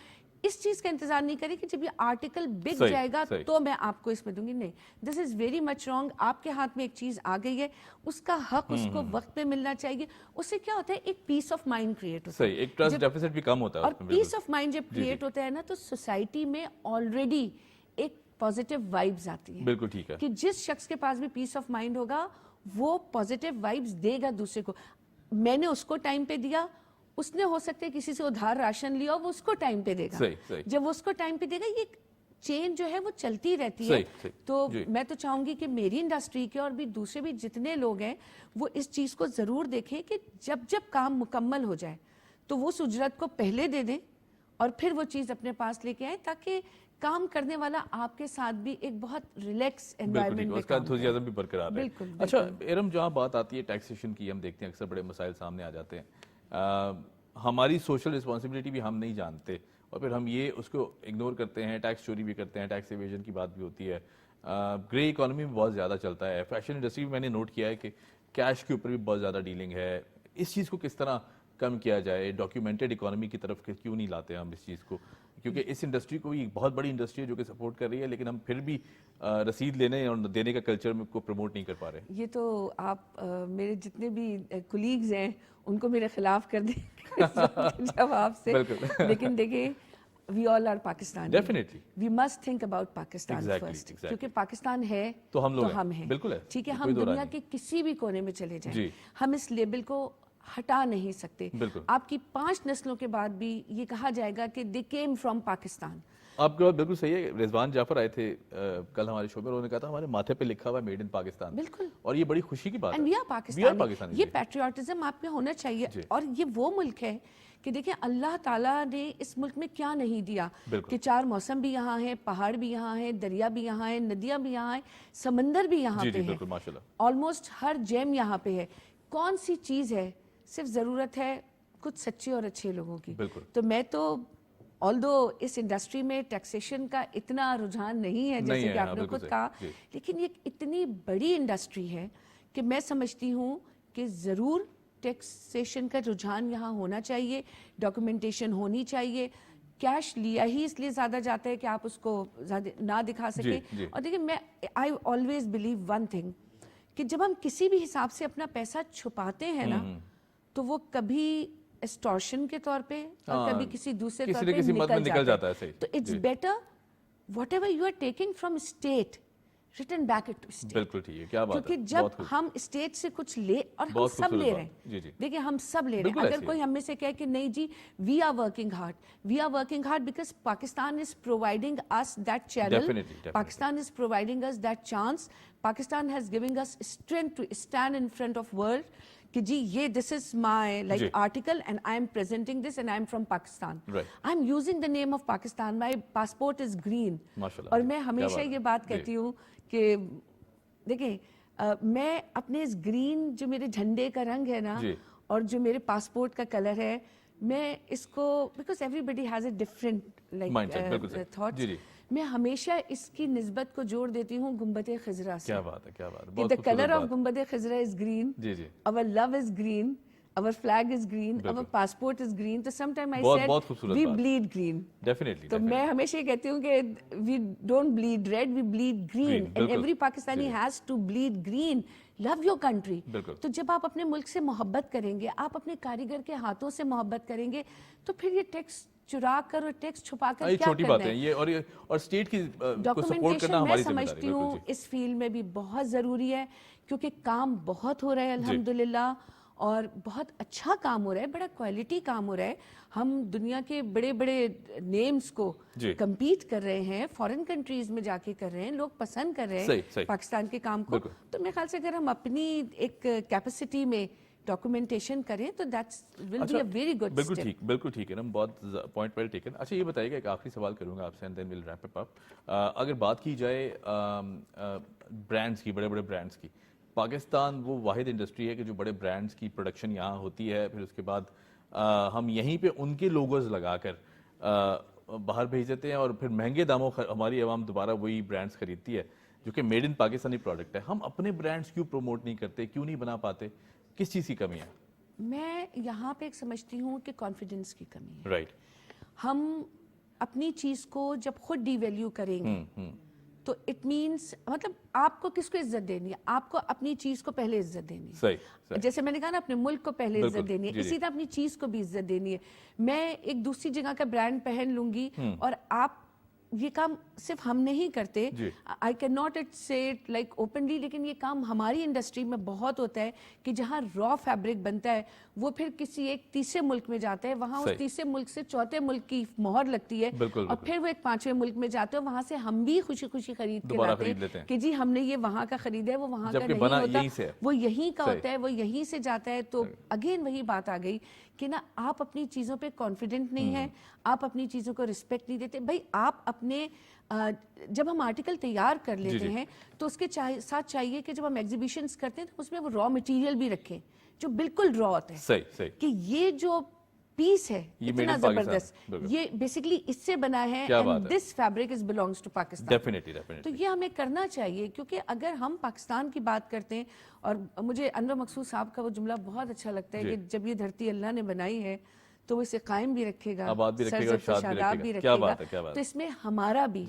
اس چیز کا انتظار نہیں کریں کہ جب یہ آرٹیکل بک جائے گا تو میں آپ کو اس میں دوں گی. نہیں, دس از ویری مچ رانگ. آپ کے ہاتھ میں ایک چیز آ گئی ہے, اس کا حق اس کو وقت پہ ملنا چاہیے. اس سے کیا ہوتا ہے, ایک پیس آف مائنڈ کریٹ ہوتا ہے, ایک ٹرسٹ ڈیفیسٹ بھی کم ہوتا ہے. اور پیس آف مائنڈ جب کریٹ ہوتا ہے نا, تو سوسائٹی میں آلریڈی ایک پازیٹیو وائبز آتی ہیں. بالکل ٹھیک ہے, کہ جس شخص کے پاس بھی پیس آف مائنڈ ہوگا وہ پازیٹیو وائبز دے گا دوسرے کو. میں نے اس کو ٹائم پہ دیا, اس نے ہو سکتا ہے کسی سے ادھار راشن لیا, وہ اس کو ٹائم پہ دے گا. جب وہ اس کو ٹائم پہ دے گا, یہ چین جو ہے وہ چلتی رہتی ہے. تو میں تو چاہوں گی کہ میری انڈسٹری کے اور بھی دوسرے بھی جتنے لوگ ہیں وہ اس چیز کو ضرور دیکھیں کہ جب جب کام مکمل ہو جائے تو وہ اس اجرت کو پہلے دے دیں اور پھر وہ چیز اپنے پاس لے کے آئیں, تاکہ کام کرنے والا آپ کے ساتھ بھی ایک بہت ریلیکس انوائرمنٹ میں کام کرے. بھی برقرار ہے. اچھا ارم, جہاں بات آتی ہے ٹیکسیشن کی, ہم دیکھتے ہیں اکثر بڑے مسائل سامنے آ جاتے ہیں. ہماری سوشل رسپانسبلٹی بھی ہم نہیں جانتے اور پھر ہم یہ اس کو اگنور کرتے ہیں, ٹیکس چوری بھی کرتے ہیں, ٹیکس ایویژن کی بات بھی ہوتی ہے. گرے اکانومی میں بہت زیادہ چلتا ہے. فیشن انڈسٹری میں نے نوٹ کیا ہے کہ کیش کے اوپر بھی بہت زیادہ ڈیلنگ ہے. اس چیز کو کس طرح کم کیا جائے؟ ڈاکیومنٹڈ اکانومی کی طرف کیوں نہیں لاتے ہم اس چیز کو؟ کیونکہ اس انڈسٹری کو بھی بہت بڑی انڈسٹری ہے جو کہ سپورٹ کر رہی ہے, لیکن ہم پھر بھی رسید لینے اور دینے کا کلچر کو پروموٹ نہیں کر پا رہے. یہ تو آپ میرے جتنے بھی کولیگز ہیں ان کو میرے خلاف کر دیں جواب سے. لیکن دیکھیں, we all are Pakistani. Definitely. We must think about Pakistan first. کیونکہ پاکستان ہے تو ہم ہیں. بالکل ہے. ٹھیک ہے, ہم دنیا کے کسی بھی کونے میں چلے جائیں, ہم اس لیبل کو ہٹا نہیں سکتے. آپ کی 5 نسلوں کے بعد بھی یہ کہا جائے گا کہ they came from Pakistan. آپ کی بات بالکل صحیح ہے. رضوان جعفر آئے تھے کل ہمارے شعبے, انہوں نے کہا تھا ہمارے ماتھے پہ لکھا ہوا ہے میڈ ان پاکستان. بالکل, اور یہ بڑی خوشی کی بات ہے. And we are Pakistani. یہ پیٹریوٹزم آپ میں ہونا چاہیے. اور یہ وہ ملک ہے کہ دیکھیں اللہ تعالیٰ نے اس ملک میں کیا نہیں دیا, کہ 4 موسم بھی یہاں ہیں, پہاڑ بھی یہاں ہیں, دریا بھی یہاں ہیں, ندیاں بھی یہاں ہیں, سمندر بھی یہاں پہ ہے, آلموسٹ ہر جیم یہاں پہ ہے. کون سی چیز ہے, صرف ضرورت ہے کچھ سچے اور اچھے لوگوں کی. تو میں تو آلدو اس انڈسٹری میں ٹیکسیشن کا اتنا رجحان نہیں ہے جیسے کہ آپ نے خود کہا, لیکن یہ اتنی بڑی انڈسٹری ہے کہ میں سمجھتی ہوں کہ ضرور ٹیکسیشن کا رجحان یہاں ہونا چاہیے, ڈاکومنٹیشن ہونی چاہیے. کیش لیا ہی اس لیے زیادہ جاتا ہے کہ آپ اس کو نہ دکھا سکیں. اور دیکھیں, میں I always believe one thing, کہ جب ہم کسی بھی حساب سے اپنا پیسہ چھپاتے ہیں نا, تو وہ کبھی اسٹورشن کے طور پہ اور کبھی کسی دوسرے طور پہ نکل جاتا ہے. تو it's better whatever you are taking from state, return back it to state. بالکل ٹھیک ہے, کیا بات ہے. کیونکہ جب ہم اسٹیٹ سے کچھ لے, اور ہم سب لے رہے ہیں, دیکھیں ہم سب لے رہے ہیں. اگر کوئی ہم میں سے کہے کہ نہیں جی we are working hard because Pakistan is providing us that channel, Pakistan is providing us that chance, Pakistan has given us strength to stand in front of world کہ جی یہ this is my like article and I am presenting this and I am from Pakistan. I am using the name of Pakistan. My passport is green. اور میں ہمیشہ یہ بات کہتی ہوں کہ دیکھیں میں اپنے اس گرین جو میرے جھنڈے کا رنگ ہے نا, اور جو میرے پاسپورٹ کا کلر ہے, میں اس کو because everybody has a different like thoughts, میں ہمیشہ اس کی نسبت کو جوڑ دیتی ہوں گنبد خضرا سے. کیا بات ہے, کیا بات ہے. The color of گنبد خضرا is green. Our love is green. Our flag is green. Our passport is green. So sometime I said we bleed green. Definitely. تو میں ہمیشہ یہ کہتی ہوں کہ we don't bleed red, we bleed green. And every Pakistani has to bleed green. Love your country. تو جب آپ اپنے ملک سے محبت کریں گے, آپ اپنے کاریگر کے ہاتھوں سے محبت کریں گے, تو پھر یہ ٹیکس چرا کر اور ٹیکس چھپا کر کیا کرنا ہے. یہ اور اسٹیٹ کی ڈاکومنٹیشن میں سمجھتی ہوں اس فیلڈ میں بھی بہت ضروری ہے, کیونکہ کام بہت ہو رہا ہے الحمدللہ, اور بہت اچھا کام ہو رہا ہے, بڑا کوالٹی کام ہو رہا ہے. ہم دنیا کے بڑے بڑے نیمز کو کمپیٹ کر رہے ہیں, فورن کنٹریز میں جا کے کر رہے ہیں, لوگ پسند کر رہے ہیں پاکستان کے کام کو. تو میرے خیال سے اگر ہم اپنی ایک کیپیسٹی میں ڈاکومنٹیشن کریں تو that's will be a very good step. بالکل ٹھیک ہے نا, بہت پوائنٹ ویل ٹیکن. اچھا یہ بتائیے گا, ایک آخری سوال کروں گا آپ سے, and then will wrap up. اگر بات کی جائے برانڈس کی, بڑے بڑے برانڈس کی, پاکستان وہ واحد انڈسٹری ہے کہ جو بڑے برانڈس کی پروڈکشن یہاں ہوتی ہے, پھر اس کے بعد ہم یہیں پہ ان کے لوگوز لگا کر باہر بھیج دیتے ہیں, اور پھر مہنگے داموں ہماری عوام دوبارہ وہی برانڈس خریدتی ہے جو کہ میڈ ان پاکستانی پروڈکٹ ہے. ہم اپنے برانڈس کیوں پروموٹ نہیں کرتے, کیوں نہیں بنا پاتے, کس چیز کی کمی ہے؟ میں یہاں پہ ایک سمجھتی ہوں کہ کانفیڈنس کی کمی ہے. رائٹ. ہم اپنی چیز کو جب خود ڈی ویلیو کریں گے تو اٹ مینس مطلب آپ کو کس کو عزت دینی ہے؟ آپ کو اپنی چیز کو پہلے عزت دینی ہے. جیسے میں نے کہا نا اپنے ملک کو پہلے عزت دینی ہے, اسی طرح اپنی چیز کو بھی عزت دینی ہے. میں ایک دوسری جگہ کا برانڈ پہن لوں گی اور آپ یہ کام صرف ہم نہیں کرتے, آئی کین ناٹ سے اٹ لائک اوپنلی, لیکن یہ کام ہماری انڈسٹری میں بہت ہوتا ہے کہ جہاں را فیبرک بنتا ہے وہ پھر کسی ایک تیسرے ملک میں جاتا ہے, وہاں اس تیسرے ملک سے چوتھے ملک کی مہر لگتی ہے اور پھر وہ ایک پانچویں ملک میں جاتے ہیں, وہاں سے ہم بھی خوشی خوشی خرید کے لاتے ہیں کہ جی ہم نے یہ وہاں کا خریدا ہے, وہ وہاں کا نہیں ہوتا, وہ یہیں کا ہوتا ہے, وہ یہیں سے جاتا ہے. تو اگین وہی بات آ گئی کہ نا آپ اپنی چیزوں پہ کانفیڈنٹ نہیں ہیں, آپ اپنی چیزوں کو رسپیکٹ نہیں دیتے. بھائی آپ اپنے جب ہم آرٹیکل تیار کر لیتے ہیں تو اس کے ساتھ چاہیے کہ جب ہم ایگزیبیشنز کرتے ہیں تو اس میں وہ را مٹیریل بھی رکھیں جو بالکل را ہوتا ہے, کہ یہ جو پیس ہے اتنا زبردست, یہ بیسیکلی اس سے بنا ہے and this fabric is belongs to Pakistan. تو یہ ہمیں کرنا چاہیے, کیونکہ اگر ہم پاکستان کی بات کرتے ہیں, اور مجھے انور مقصود صاحب کا وہ جملہ بہت اچھا لگتا ہے کہ جب یہ دھرتی اللہ نے بنائی ہے تو وہ اسے قائم بھی رکھے گا, شاداب بھی رکھے گا. تو اس میں ہمارا بھی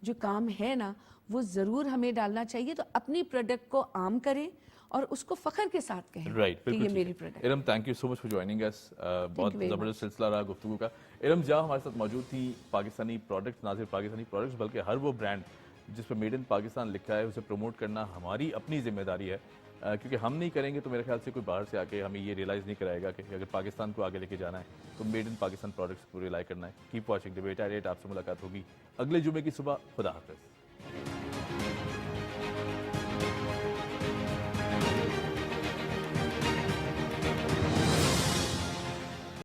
جو کام ہے نا وہ ضرور ہمیں ڈالنا چاہیے. تو اپنی پروڈکٹ کو عام کریں اور اس کو فخر کے ساتھ کہیں کہ یہ میری product. Iram thank you so much for joining us, بہت زبردست سلسلہ رہا گفتگو کا. ارم جہاں ہمارے ساتھ موجود تھی پاکستانی پروڈکٹس, نہ صرف پاکستانی پروڈکٹس بلکہ ہر وہ برانڈ جس پہ میڈ ان پاکستان لکھا ہے اسے پروموٹ کرنا ہماری اپنی ذمہ داری ہے, کیونکہ ہم نہیں کریں گے تو میرے خیال سے کوئی باہر سے آ کے ہمیں یہ ریئلائز نہیں کرائے گا کہ اگر پاکستان کو آگے لے کے جانا ہے تو میڈ ان پاکستان پروڈکٹس کو ریلائی کرنا ہے. Keep watching debate at 8. آپ سے ملاقات ہوگی اگلے جمعے کی صبح. خدا حافظ.